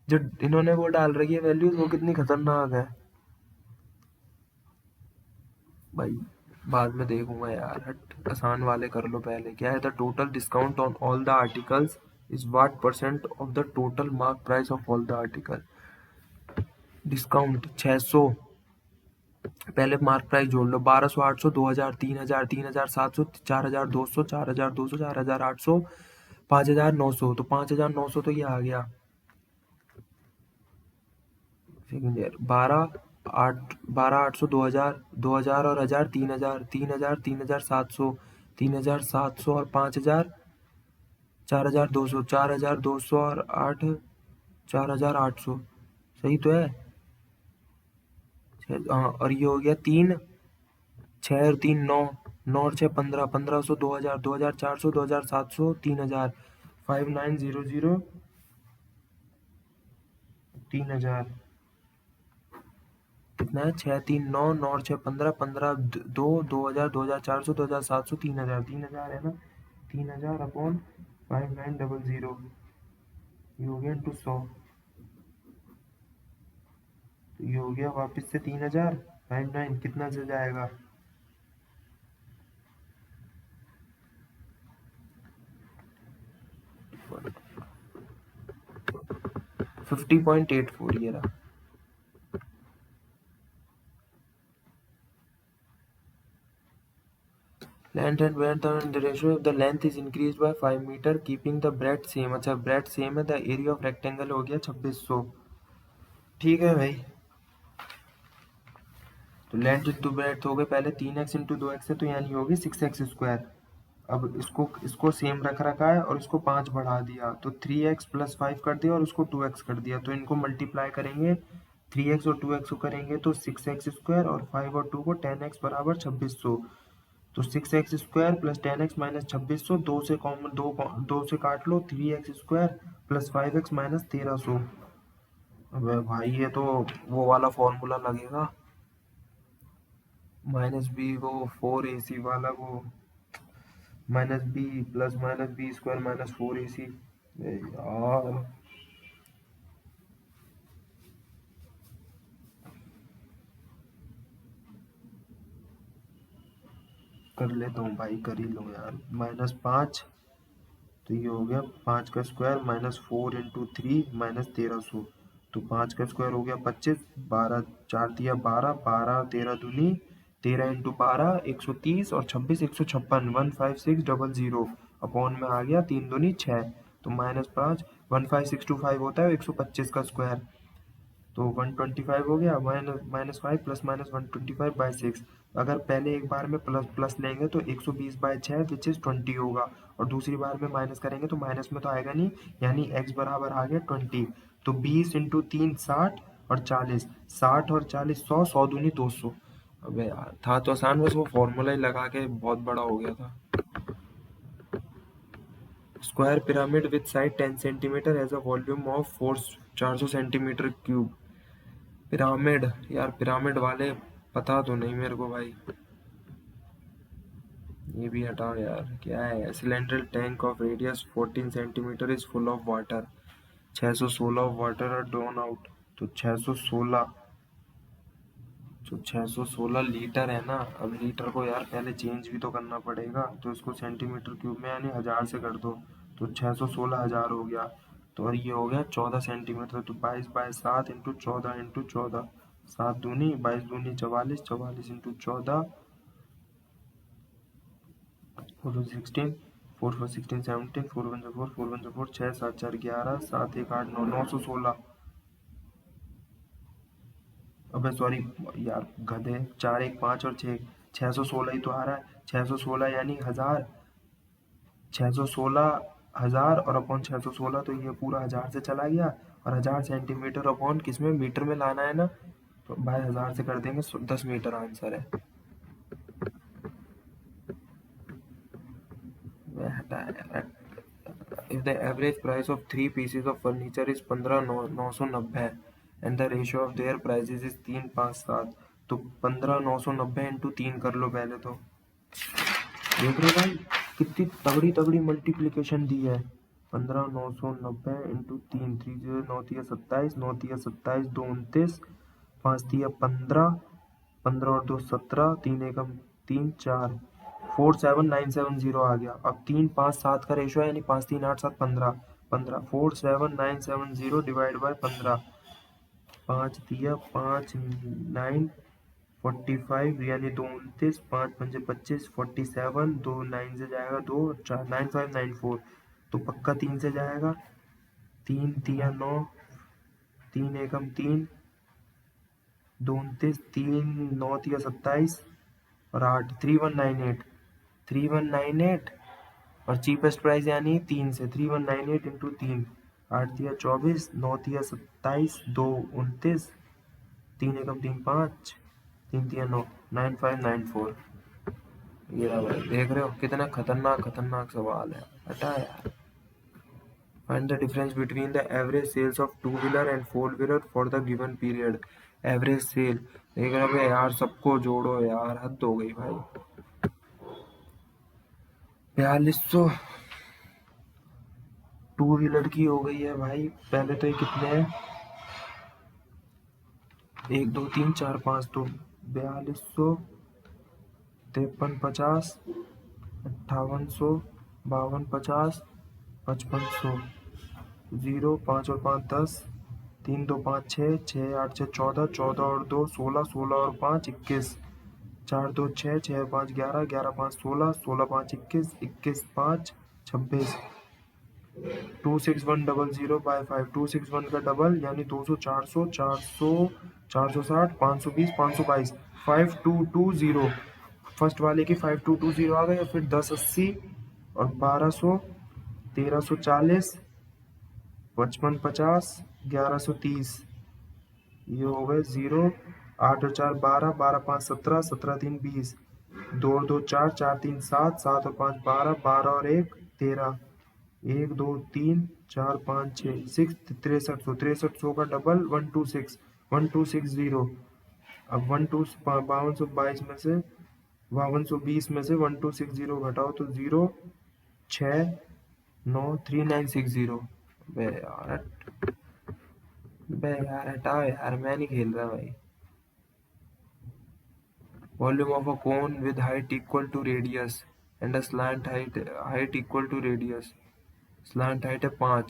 जो इन्होंने वो डाल रखी है वैल्यूज वो कितनी खतरनाक है भाई। बाद में देखूंगा यार, हट आसान वाले कर लो पहले। क्या है, the total discount on all the articles is what percent of the total mark price of all the article. Discount 600, पहले मार्क प्राइस जोड़ लो, 1200, 800, 2000, 3000, 3700, 4200, 4200, 4800, 5900, तो 5900 तो ये आ गया। सेकंड ईयर 12, 800, 2000, 2000 और 1000, 3000, 3000, 3700, 3700 और 5000, 4200, 4200 और 8, 4800। सही तो है। हाँ, और ये हो गया 3, 6 और 3 9, 9 और 6 15, 1500, 2000, 2400, 2700, 3000, 5900, 3000, कितना है, 6 3 9, 9 और 6 15, 15 2, 2000, 2400, 2700, 3000, 3000 है ना, 3000 अपॉन 5900, ये हो गया इंटू 100, तो ये हो गया वापस से 3000, 59 कितना से जाएगा, 50.84 ये रहा। Length and breadth and the ratio of the length is increased by 5 meter keeping the breadth same। अच्छा breadth same है, the area of rectangle हो गया 2600। ठीक है भाई, तो लेंथ इंटू ब्रेड्थ हो गए, पहले 3x इंटू 2x है तो यानी होगी 6x²। अब इसको सेम रख रखा है और इसको 5 बढ़ा दिया तो 3x + 5 कर दिया और उसको 2x कर दिया, तो इनको मल्टीप्लाई करेंगे, 3x और 2x को करेंगे तो 6x² और 5 और 2 को 10x बराबर 2600, तो 6x² + 10x - 2600, 2 से कॉमन 2 से काट लो, 3x² + 5x - 1300। अबे भाई ये तो वो वाला फॉर्मूला लगेगा, -b वो 4ac वाला, वो -b + -b² - 4ac। यार कर लेता हूँ भाई, कर ही लो यार। -5, तो ये हो गया 5² - 4 × 3 - 1300, तो 5² हो गया 25, 12 4 दिया 12, 12 13 दूनी 13 × 12 130 और 26 156, 15600 अपॉन में आ गया 3 दूनी 6, तो -5 15625 होता है 125 का स्क्वायर, तो 125 हो गया, -5 + -125/6। अगर पहले एक बार में प्लस प्लस लेंगे तो 120/6 विच इज 20 होगा, और दूसरी बार में माइनस करेंगे तो माइनस में तो आएगा नहीं, यानी x बराबर आ गया 20। तो 20 × 3 60 और 40, 60 और 40 100, 100 दूनी 200। अबे यार था तो आसान, बस वो फॉर्मूला ही लगा के बहुत बड़ा हो गया था। Square pyramid with side 10 centimetre has a volume of 400 centimetre cube. Pyramid, यार पिरामिड वाले पता तो नहीं मेरे को भाई, ये भी हटाओ यार। क्या है, cylindrical tank of radius 14 centimetre is full of water, 616 of water are drawn out, तो 616, तो 616 लीटर है ना। अब लीटर को यार पहले चेंज भी तो करना पड़ेगा, तो इसको सेंटीमीटर क्यूब में यानी 1000 से कर दो, तो 616 1000 हो गया, तो और ये हो गया 14 सेंटीमीटर, तो 22/7 × 14 × 14, 7 दूनी 22 दूनी 44, 44 × 14, 4 2 16, 4 4 16 17, 4 1 4, 4 1 4, 6 7 4 11, 7 1 8 9, 916। अब अबे सॉरी यार गधे, 4 1 5 और 6, 616 ही तो आ रहा है। 616 यानी 1000, 616,000 और अपॉन 616, तो ये पूरा 1000 से चला गया। और 1000 सेंटीमीटर अपॉन किस में, मीटर में लाना है ना, तो भाई 1000 से कर देंगे, 10 मीटर आंसर है। वह हटा यार। If the average price of 3 pieces of furniture is 15,990 and the ratio of their prices is 357, तो 15,990 इंटू 3 कर लो पहले तो। देख रहे हो भाई कितनी तगड़ी तगड़ी मल्टीप्लिकेशन दी है। 15,990 इंटू 3, 3 9 तिया 27, 9 तिया 27, 2 29, 5 तिया 15, 15 और 2 17, 3 एकम 3 4, 47970 आ गया। अब 3 5 7 का रेशो है, यानी 5 3 8 7 15, 15 47970 डिवाइड बाय 15, 5 दिया 5 9 45, यानी 2 29, 5 पंजे 25, 47, 2 9 से जाएगा 2 4 9594, तो पक्का 3 से जाएगा। 3 दिया 9, 3 एकम 3, 2 29, 3 9 दिया 27 और 8 3198, 3198 और चीपेस्ट प्राइस यानी 3 से 3198 इंटू 3, 8 दिया 24, 9 दिया 27, 2 29, 3 एकम 3 5, 3 दिया 9, 9594। ये रहा भाई, देख रहे हो कितना खतरनाक खतरनाक सवाल है। हटा यार। Find the difference between the average sales of 2 wheeler and 4 wheeler for the given period. Average sale देख रहे हो यार, सबको जोड़ो यार, हद हो गई भाई। 4200 2 व्हीलर की हो गई है भाई। पहले तो ये कितने हैं, 1 2 3 4 5, तो 4200, 53 50, 5800, 52 50, 5500, 0 5 और 5 10, 3 2 5 6, 6 8 6 14, 14 और 2 16, 16 और 5 21, 4 2 6, 6 5 11, 11 5 16, 16 5 21, 21 5 26, 26100 बाय 5, 261 का डबल यानी 200, 400, 400, 460, 520, 522, 5220। फर्स्ट वाले की 5220 आ गई, और फिर 1080 और 1200, 1340, 5550, 1130, ये हो गए 0, 8 और 4 12, 12 5 17, 17 3 20, 2 और 2 4, 4 3 7, 7 और 5 12, 12 और 1 13, 1 2 3 4 5 6 6 6300 का डबल 126, 1260। अब 5222 में से 5220 में से 1260 घटाओ तो 0 6 9 3960। बे यार हटाओ यार, मैं नहीं खेल रहा भाई। Volume of a cone with height equal to radius and a slant height equal to radius. Slant height है 5,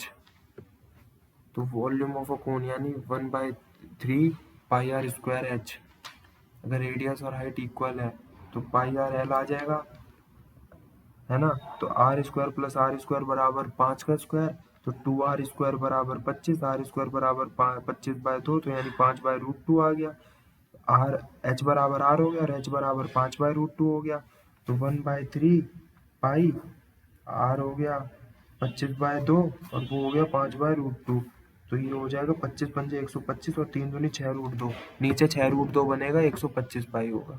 तो वॉल्यूम ऑफ अ कोन यानी 1/3 पाई आर स्क्वायर एच। अगर रेडियस और हाइट इक्वल है तो पाई आर एल आ जाएगा, है ना। तो R square plus R square बराबर 5 का स्क्वायर, तो 2r स्क्वायर बराबर 25, आर स्क्वायर बराबर 25/2, तो यानी 5/√2 आ गया। आर एच बराबर आर हो गया, और एच बराबर 5/√2 हो गया। तो 1/3 पाई आर हो गया 25/2, और वो हो गया 5/√2। तो ये हो जाएगा 25 पंजे 125 और 3 दूनी 6√2, नीचे 6√2 बनेगा, 125 पाई होगा।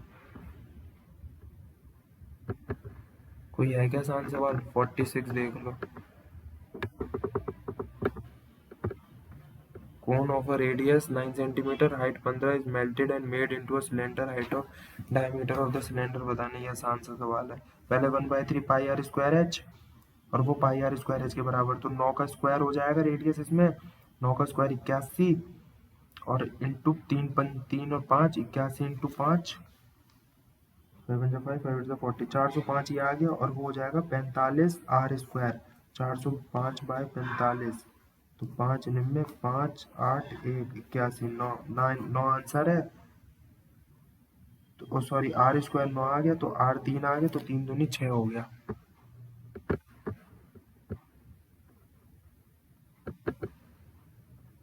कोई है क्या आसान सवाल? 46 देख लो। Cone of a radius 9 cm, height 15 is melted and made into a cylinder. Height of diameter of the cylinder बताना, ये आसान सा सवाल है। पहले 1/3 पाई आर स्क्वायर एच, और वो पाई आर स्क्वायर एच के बराबर, तो 9 का स्क्वायर हो जाएगा रेडियस इसमें, 9 का स्क्वायर 81, और इंटू 3 और 5 81 इंटू 5, 5 5 40, 405 ये आ गया, और वो हो जाएगा 45 आर स्क्वायर, 405/45, तो 5 निम्न 5 8 1 81 9 9 आंसर है। तो सॉरी आर स्क्वायर 9 आ गया, तो आर 3 आ गया, तो 3 दूनी 6 हो गया।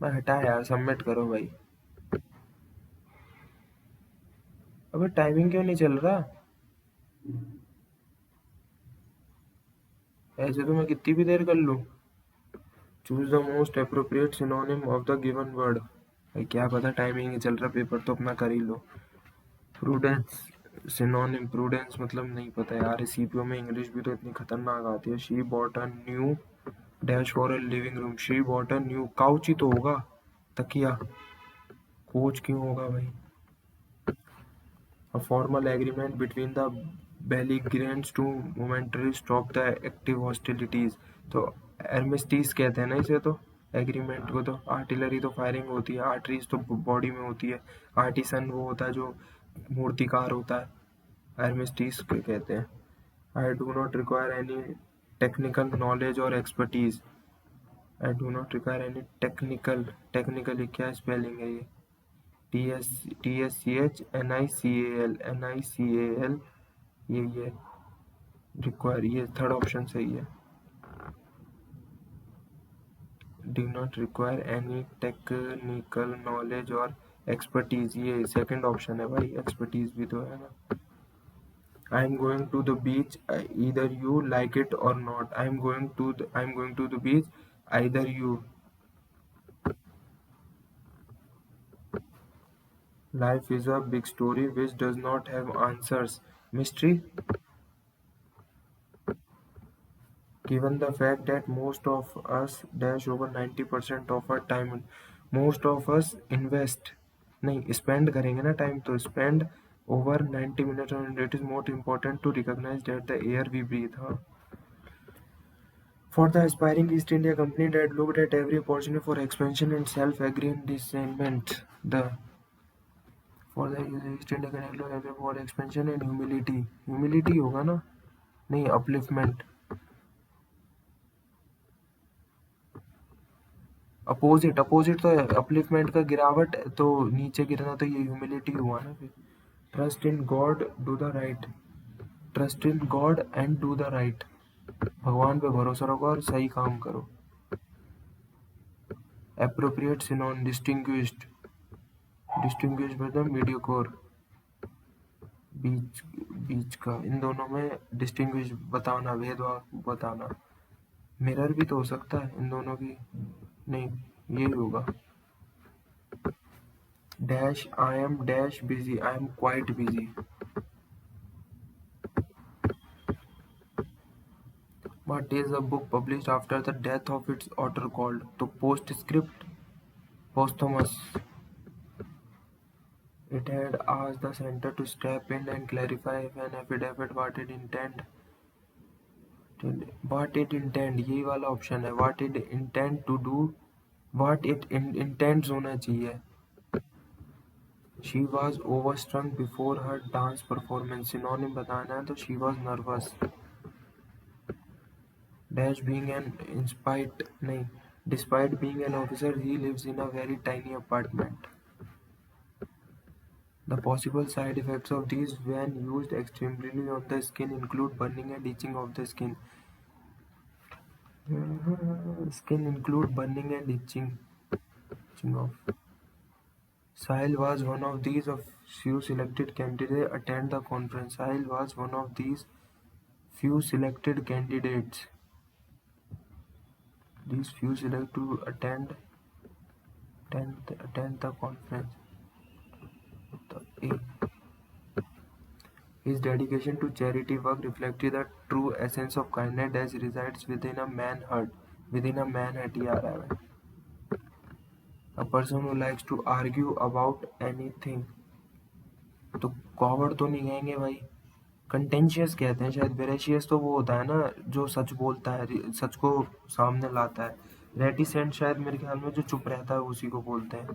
मैं हटा यार, सबमिट करो भाई। अबे टाइमिंग क्यों नहीं चल रहा? ऐसे तो मैं कितनी भी देर कर लूँ। Choose the most appropriate synonym of the given word. भाई क्या पता टाइमिंग नहीं चल रहा, पेपर तो अपना कर ही लो। प्रूडेंस सिनोनिम, प्रूडेंस मतलब नहीं पता यार, सीपीओ में इंग्लिश भी तो इतनी खतरनाक आती है। She bought a new dash for a living room. She bought a new couch ही तो होगा, तकिया। कोच क्यों होगा भाई? A formal agreement between the belligerents to momentarily stop the active hostilities। तो armistice कहते हैं ना इसे तो, एग्रीमेंट को। तो आर्टिलरी तो फायरिंग होती है, आर्टरीज तो बॉडी में होती है, आर्टिसन वो होता है जो मूर्तिकार होता है, आर्मिस्टिस कहते हैं। I do not require any technical knowledge और expertise. I do not require any technical, technically क्या स्पेलिंग है ये? TSCH NICAL ये रिक्वायर, ये थर्ड ऑप्शन सही है। Do not require any technical knowledge और एक्सपर्टीज, ये सेकंड ऑप्शन है भाई, एक्सपर्टीज भी तो है ना। I am going to the beach either you like it or not. I am going to the beach either you. Life is a big story which does not have answers. Mystery. Given the fact that most of us dash over 90% of our time, most of us invest, नहीं spend करेंगे ना time, तो spend over 90 minutes on it is more important to recognize that the air we breathe, हाँ। For the aspiring East India Company that looked at every opportunity for expansion and self-aggrandizement, the for the East India Company looked at every for expansion and humility, humility होगा ना, नहीं upliftment, opposite तो है upliftment का, गिरावट तो नीचे गिरना, तो ये ह्यूमिलिटी हुआ ना फिर। Trust in God do the right, trust in God and do the right. भगवान पे भरोसा रखो और सही काम करो। एप्रोप्रिएट सिनोन, डिस्टिंग्विश्ड, डिस्टिंग्विश्ड मतलब मीडियोकोर, बीच, बीच का, इन दोनों में डिस्टिंग्विश बताना, भेदभाव बताना। मिरर भी तो हो सकता है इन दोनों की, नहीं यही होगा। Dash I am dash busy, I am quite busy. What is a book published after the death of its author called? तो postscript, posthumous. It had asked the center to step in and clarify if an affidavit what it intend, यही वाला option है, what it intend to do, what it intends होना चाहिए। She was overstrung before her dance performance, synonym बताना है तो she was nervous। Dash being an inspite नहीं, despite being an officer he lives in a very tiny apartment। The possible side effects of these when used extremely on the skin include burning and itching of the skin। Skin include burning and itching of। Sahil was one of these of few selected candidates attend the conference। Sahil was one of these few selected candidates, these few select to attend the conference। His dedication to charity work reflected the true essence of kindness that resides within a man's heart। Within a man heart ही आ रहा है। A person who likes to argue about anything, तो coward तो नहीं कहेंगे भाई, contentious कहते हैं शायद। वेरेशियस तो वो होता है ना जो सच बोलता है, सच को सामने लाता है। रेटिसेंट शायद मेरे ख्याल में जो चुप रहता है उसी को बोलते हैं।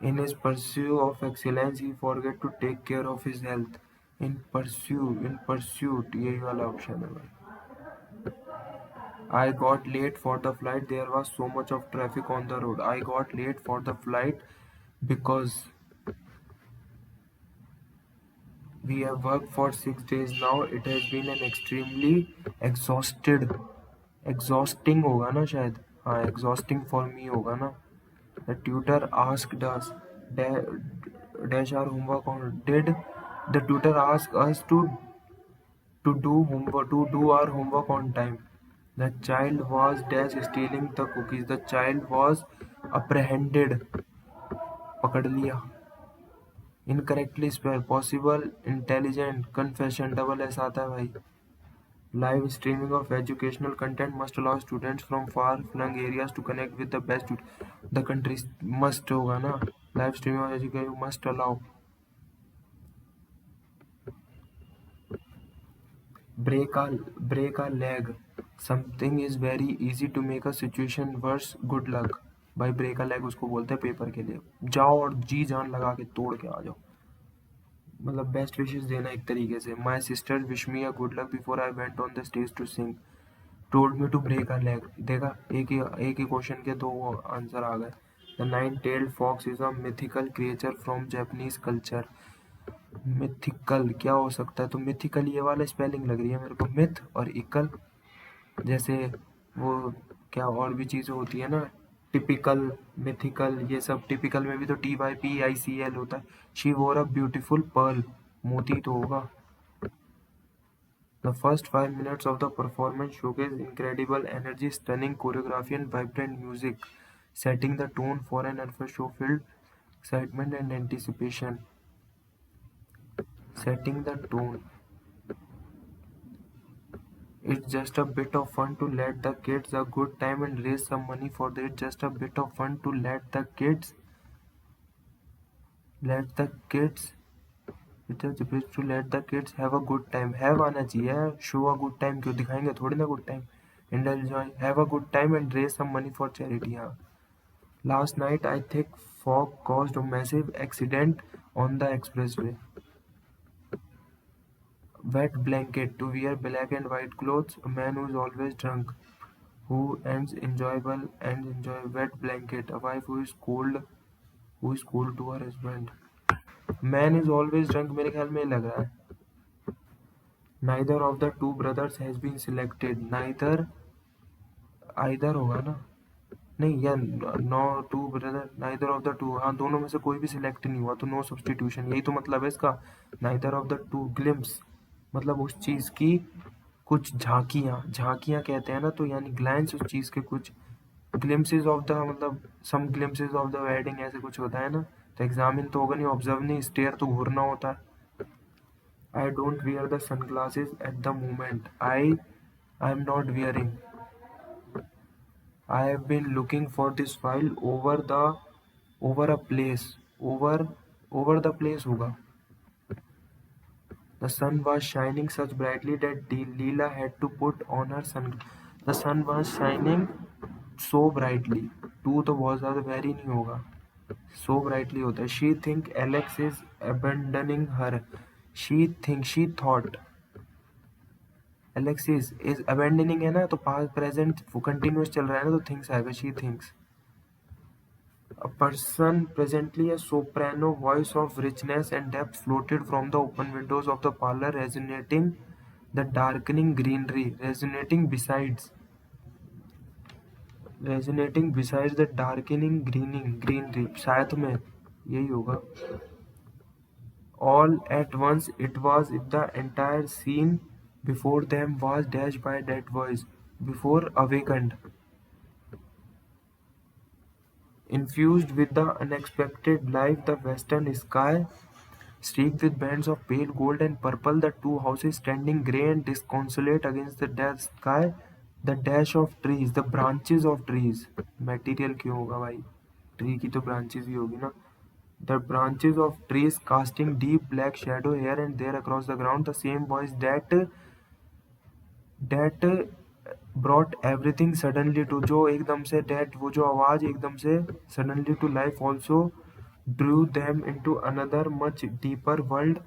In his pursuit of excellence, he forget to take care of his health। In pursuit, यही वाला ऑप्शन है भाई। I got late for the flight. There was so much of traffic on the road। I got late for the flight because we have worked for 6 days now। It has been an extremely exhausting होगा ना शायद, हाँ exhausting for me होगा ना। The tutor asked us dash our homework on. Did the tutor ask us to do our homework on time? The child was dash stealing the cookies. The child was apprehended. पकड़ लिया. Incorrectly spelled. Possible. Intelligent. Confession. Double S आता है भाई. Live streaming of educational content must allow students from far-flung areas to connect with the best the country. Must होगा ना. Live streaming of education must allow. Break a leg. Something is very easy to make a situation worse. Good luck. भाई break a leg उसको बोलते हैं paper के लिए. जाओ और जी जान लगा के तोड़ के आ जाओ. मतलब बेस्ट विशेस देना एक तरीके से. My sister wish me a good luck before I went on the stage to sing. Told me to break a leg. देखा एक ही क्वेश्चन के दो आंसर आ गए. The nine tailed fox is a mythical creature from Japanese culture. Mythical क्या हो सकता है? तो मिथिकल ये वाला स्पेलिंग लग रही है मेरे को. मिथ और इकल जैसे वो क्या और भी चीज़ें होती है ना. टिपिकल, मिथिकल, ये सब. टिपिकल में भी तो TYPICL होता है. शी वोर अ ब्यूटीफुल पर्ल. मोती तो होगा. The first 5 minutes of the performance showcase incredible energy, stunning choreography, and vibrant music, setting the tone for an unfinished show filled excitement and anticipation. Setting the tone. It's just a bit of fun to let the kids a good time and raise some money for them. It's just a bit of fun to let the kids it's just a bit to let the kids have a good time. Have आना चाहिए. Show a good time क्यों दिखाएंगे थोड़ी ना good time. Enjoy, have a good time and raise some money for charity. हाँ. Last night I think fog caused a massive accident on the expressway. Wet blanket. To wear black and white clothes. A man who is always drunk. Who ends enjoyable and enjoy. Wet blanket. A wife who is cold to her husband. Man is always drunk मेरे ख्याल में लग रहा है. Neither of the two brothers has been selected. Either होगा ना. नहीं या no two brother. Neither of the two. हाँ दोनों में से कोई भी सिलेक्ट नहीं हुआ तो नो सब्सटीट्यूशन. यही तो मतलब है इसका. Neither of the to. Glimpse मतलब उस चीज़ की कुछ झांकियाँ कहते हैं ना. तो यानी ग्लैंस उस चीज़ के कुछ. ग्लिम्सेस ऑफ द मतलब सम ग्लिम्सेस ऑफ द वेडिंग ऐसे कुछ होता है ना. तो एग्जामिन तो होगा नहीं. ऑब्जर्व नहीं. स्टेयर तो घूरना होता है. I don't wear the sunglasses at the moment. I am not wearing. I have been looking for this file over a place. Over the place होगा. The sun was shining such brightly that Leela had to put on her sun. The sun was shining so brightly. To तो बहुत ज़्यादा very नहीं होगा. So brightly होता है. She think Alex is abandoning her. She thought Alex is abandoning है ना. तो past present वो continuous चल रहा है ना. तो thinks आएगा. She thinks. A person presently a soprano voice of richness and depth floated from the open windows of the parlor, resonating the darkening greenery. Resonating besides the darkening greenery. शायद में यही होगा. All at once it was if the entire scene before them was dashed by that voice. Before awakened. Infused with the unexpected life, the western sky streaked with bands of pale gold and purple, the two houses standing grey and disconsolate against the dark sky, the dash of trees, the branches of trees. Material क्यों होगा भाई? Tree की तो branches ही होगी ना. The branches of trees casting deep black shadow here and there across the ground. The same voice that brought everything suddenly to. जो एकदम से that वो जो आवाज एकदम से suddenly to life also drew them into another much deeper world.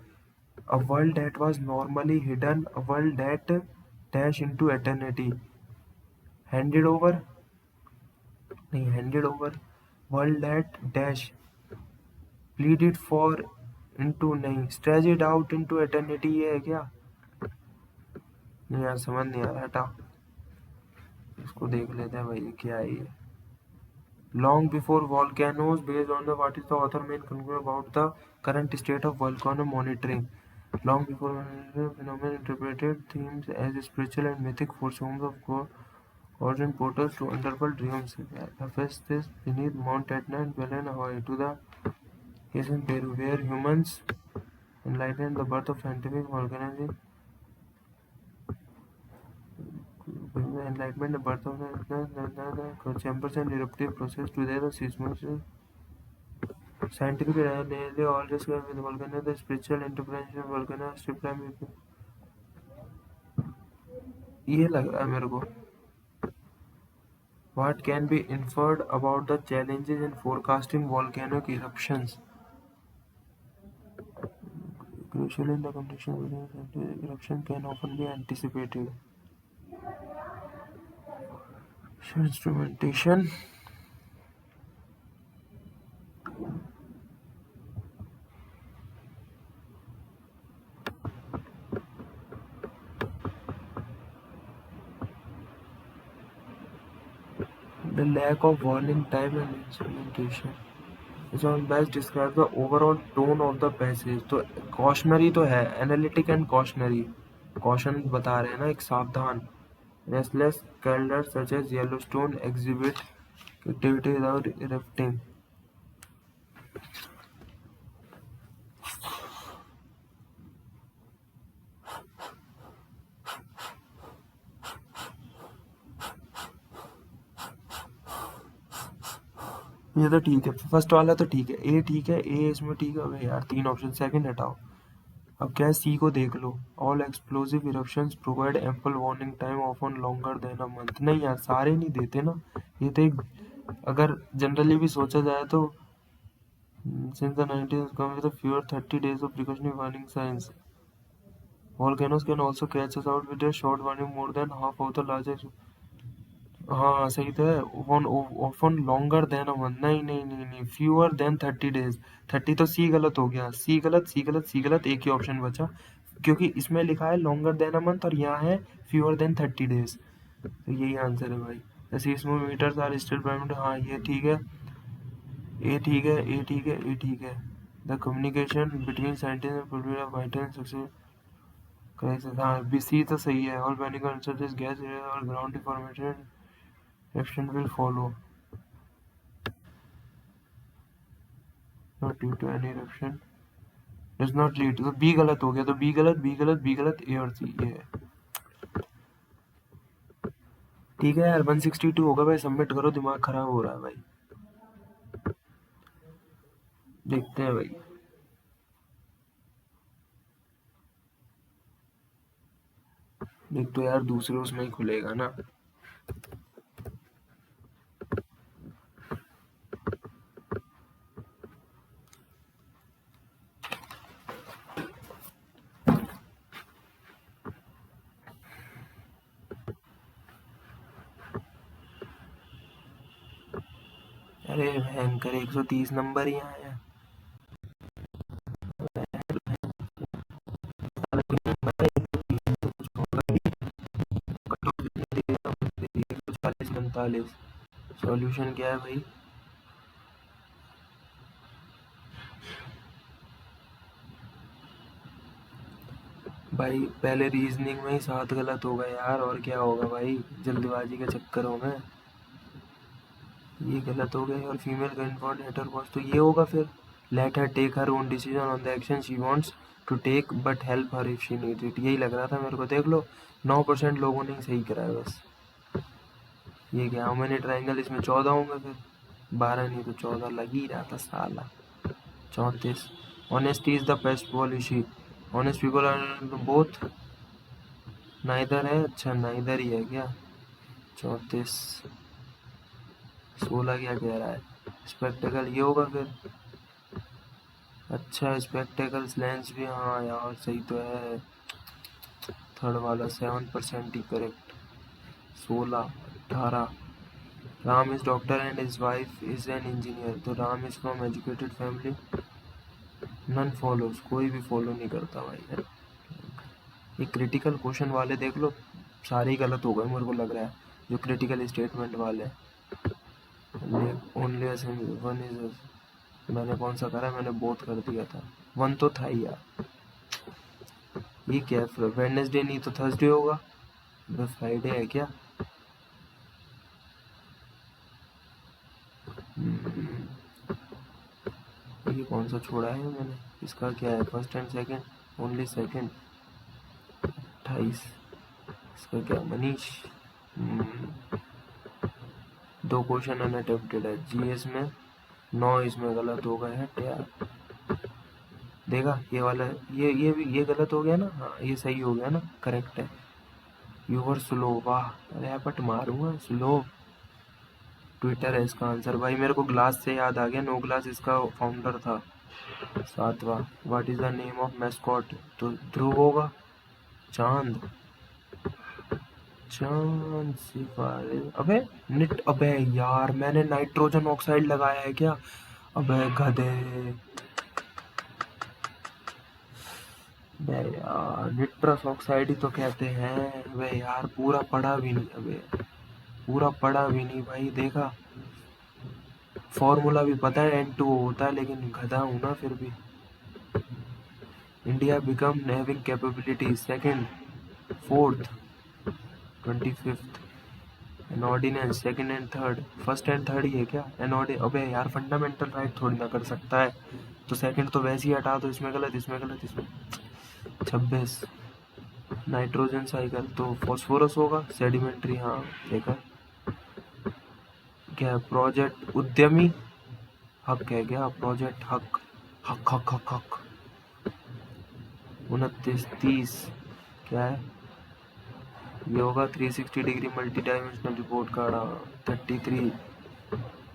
A world that was normally hidden, a world that dashed into eternity. Handed over? नहीं, handed over. World that dash. Pleaded for into नहीं. Stretch it out into eternity ये है क्या? नहीं यार समझ नहीं आ रहा. हटा. इसको देख लेते हैं भाई क्या है ये. long before volcanoes, based on the what is the author main conclusion about the current state of volcano monitoring. Long before phenomenon interpreted themes as spiritual and mythic forms of gods and portals to underworld dreams. Hephaestus beneath Mount Etna and Belen Hawaii to the case in Peru, where humans enlightened the birth of scientific volcanism. Enlightenment, the birth of the chambers and eruptive process today the seismic scientific nearly all described with volcano, the spiritual interpretation of volcano strip prime. ये लग रहा है मेरे को. What can be inferred about the challenges in forecasting volcanic eruptions? Crucial in the condition within eruption can often be anticipated. Instrumentation. The lack of warning time and instrumentation is on best describe the overall tone of the passage. तो cautionary तो है, analytic and cautionary. Caution बता रहे हैं ना, एक सावधान. Restless calders such as Yellowstone exhibit activity without erupting. ये तो ठीक है, फर्स्ट वाला तो ठीक है, ए ठीक है, ए इसमें ठीक है. अबे यार 3 ऑप्शन, सेकंड हटाओ. अब क्या है, सी को देख लो. All explosive eruptions provide ample warning time often longer than a month. नहीं यार, सारे नहीं देते ना. ये तो एक, अगर जनरली भी सोचा जाए तो since the 90s come with a fewer 30 days of precautionary warning signs. Volcanoes can also catch us out with a short warning more than half of the largest. हाँ सही तो है. Often longer than a month. नहीं नहीं नहीं नहीं, fewer than 30 days. 30 तो सी गलत हो गया. सी गलत, सी गलत, सी गलत. एक ही ऑप्शन बचा, क्योंकि इसमें लिखा है लॉन्गर देन अ मंथ और यहाँ है फ्यूअर देन 30 डेज. तो यही आंसर है भाई. सीस्मोमीटर्स आर स्टिल प्राइम. हाँ ये ठीक है, ए ठीक है, ए ठीक है, ए ठीक है. The communication between scientist and public of vital success crisis. हाँ बी सी तो सही है. All panic answer this gas और ground information eruption will follow. Not due to any eruption. Does not lead. तो B गलत हो गया. तो बी गलत, बी गलत, बी गलत, ए और सी. ये है ठीक है यार. 162 होगा भाई. सबमिट करो, दिमाग खराब हो रहा है भाई. देखते हैं भाई. देख तो यार, दूसरे उसमें ही खुलेगा ना. अरे भयंकर 130 नंबर ही आया. सॉल्यूशन क्या है भाई? भाई पहले रीजनिंग में ही 7 गलत हो गए यार. और क्या होगा भाई, जल्दबाजी के चक्करों में ये गलत हो गए. और फीमेल का इन्फॉर्म हेटर कॉस्ट तो ये होगा फिर. Let her take her own decision on the action she wants to take but help her if she needs it. यही लग रहा था मेरे को. देख लो 9% लोगों ने सही करा है बस. ये क्या, हाउ मेनी ट्रायंगल, इसमें 14 होंगे फिर. 12 नहीं तो 14 लग ही रहा था साला. 34. Honesty is the best policy. Honest people are both. Neither है. अच्छा नाइदर ही है क्या. 34. 16 क्या कह रहा है. स्पेक्टेकल ये होगा फिर. अच्छा स्पेक्टेकल्स लेंस भी. हाँ यार सही तो है. थर्ड वाला 7% ही correct. 16. 18. Ram is doctor and his wife is an engineer. तो Ram is from educated family. None follows. कोई भी फॉलो नहीं करता भाई. ये क्रिटिकल क्वेश्चन वाले देख लो, सारे ही गलत हो गए मेरे को लग रहा है, जो क्रिटिकल स्टेटमेंट वाले. ओनली वन इज, मैंने कौन सा करा, मैंने बोथ कर दिया था, वन तो था ही यार। ये क्या है, वेडनेसडे नहीं तो थर्सडे होगा, फ्राइडे है क्या? ये कौन सा छोड़ा है मैंने, इसका क्या है, first and second, only second, 28, इसका क्या, मनीष। दो क्वेश्चन अनअटेम्प्टेड है जीएस में, 9 इसमें गलत हो गए हैं यार। देखा ये वाला, ये भी ये गलत हो गया ना, हाँ ये सही हो गया ना, करेक्ट है। यूवर स्लो, वाह, अरे बट मारूंगा स्लो। ट्विटर है इसका आंसर। भाई मेरे को ग्लास से याद आ गया, नो ग्लास इसका फाउंडर था। 7वां, what is the name of mascot, तो ध्रुव होगा, चांद, चांद सितारे, अबे निट, अबे यार मैंने नाइट्रोजन ऑक्साइड लगाया है क्या, अबे गधे, अबे यार निट्रस ऑक्साइड ही तो कहते हैं। अबे यार पूरा पढ़ा भी नहीं, अबे पूरा पढ़ा भी नहीं भाई, देखा फॉर्मूला भी पता है N2O होता है, लेकिन गधा हूं ना फिर भी। India become having capability second, fourth, 25th, an ordinance second and third, first and third ही है क्या, एन अबे यार फंडामेंटल राइट थोड़ी ना कर सकता है, तो सेकंड तो वैसे ही हटा दो, इसमें गलत, इसमें गलत, इसमें 26, नाइट्रोजन साइकिल तो फॉस्फोरस होगा, सेडिमेंट्री, हाँ देखा। क्या प्रोजेक्ट उद्यमी हक है क्या, प्रोजेक्ट हक, हक हक हक हक, 29, 30, क्या है ये होगा, 360 degree multi dimensional report card, 33,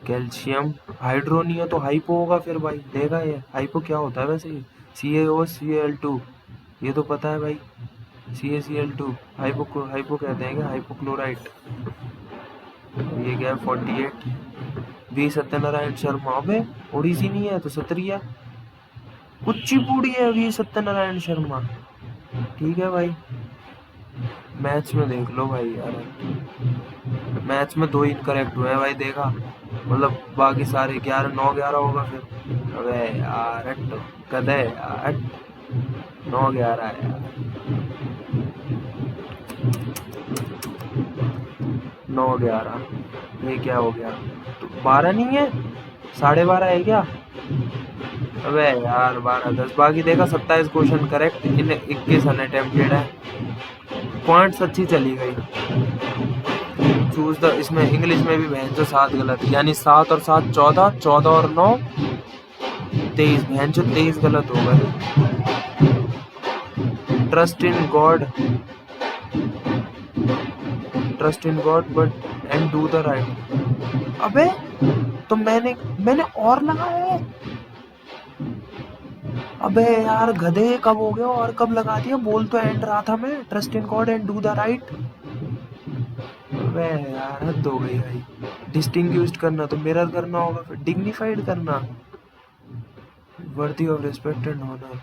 calcium hydro नहीं है तो हाइपो होगा फिर भाई, देगा ये हाइपो क्या होता है वैसे, ये CaO Cl2, ये तो पता है भाई, CaCl2 हाइपो कहते हैं क्या, हाइपोक्लोराइट। ये क्या है 48, वी सत्यनारायण शर्मा, अबे ओडिसी नहीं है तो सत्रिया, कुचिपुड़ी है वी सत्यनारायण शर्मा, ठीक है भाई। मैथ्स में देख लो भाई यार, मैथ्स में 2 इनकरेक्ट हुए हैं भाई, देखा, मतलब बाकी सारे 11, 9, 11 होगा फिर, अबे यार हट गधे यार, 9, 11 है यार, 9, 11, ये क्या हो गया, तो 12 नहीं है, 12.5 है क्या, अबे यार 12, 10, बाकी देखा 27 क्वेश्चन करेक्ट, इन 21 अनअटेम्प्टेड है, पॉइंट्स अच्छी चली गई। चूज द, इसमें इंग्लिश में भी बहन जो 7 गलत, यानी 7 और 7 14, 14 और 9 23, बहन जो 23 गलत हो गए। Trust in God, trust in God but and do the right, अबे तो मैंने और लगाया है, अबे यार गधे कब हो गया और कब लगा दिया, बोल तो एंड रहा था मैं, trust in God and do the right, अबे यार हद हो गई भाई। डिस्टिंग्विश्ड करना तो मिरर करना होगा, फिर डिग्निफाइड करना, worthy of respect and honour,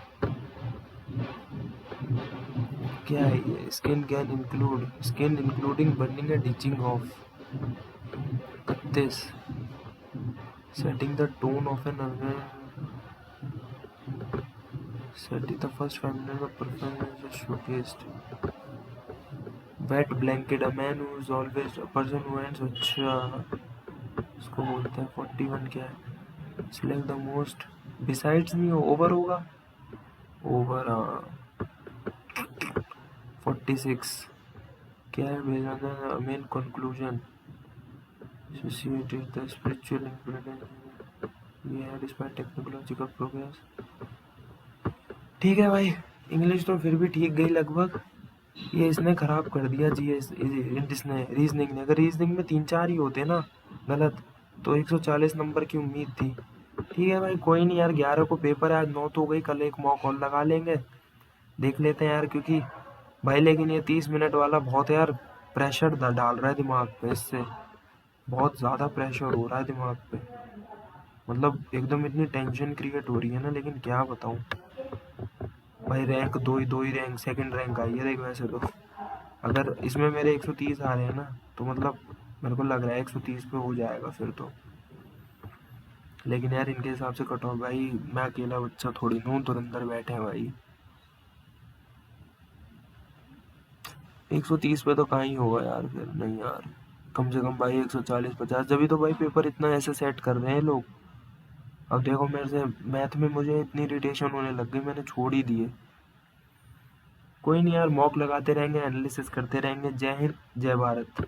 क्या है ये, skin can include, skin including burning and itching of, 31, setting the tone of an setting the first 5 minutes of performance is showcased. Wet blanket, a man who is always a person who ends, अच्छा इसको बोलते हैं। 41 क्या है, select the most, besides नहीं हो, over होगा, over, हाँ। 46 क्या है, भेजना main conclusion, associated the spiritual influence, ये है despite technological progress, ठीक है भाई। इंग्लिश तो फिर भी ठीक गई लगभग, ये इसने खराब कर दिया जीएस, इसने रीजनिंग ने, अगर रीजनिंग में 3-4 ही होते ना गलत तो 140 नंबर की उम्मीद थी। ठीक है भाई, कोई नहीं यार, 11 को पेपर है, आज 9 तो हो गई, कल एक मॉक और लगा लेंगे, देख लेते हैं यार, क्योंकि भाई लेकिन ये 30 मिनट वाला बहुत यार प्रेशर डाल रहा है दिमाग पे, इससे बहुत ज़्यादा प्रेशर हो रहा है दिमाग पे, मतलब एकदम इतनी टेंशन क्रिएट हो रही है ना, लेकिन क्या बताऊँ भाई, रैंक दो ही रैंक, सेकंड रैंक आई है देख, वैसे तो अगर इसमें मेरे 130 आ रहे हैं ना, तो मतलब मेरे को लग रहा है 130 पे हो जाएगा फिर तो। लेकिन यार इनके हिसाब से कट ऑफ भाई, मैं अकेला बच्चा थोड़ी हूँ, धुरंधर बैठे हैं भाई। 130 पे तो कहाँ ही होगा यार, फिर नहीं यार, कम से कम भाई 140-50, जब तो भाई पेपर इतना ऐसे सेट कर रहे हैं लोग। अब देखो मेरे से मैथ में मुझे इतनी इरिटेशन होने लग गई, मैंने छोड़ ही दिए। कोई नहीं यार, मॉक लगाते रहेंगे, एनालिसिस करते रहेंगे। जय हिंद, जय भारत।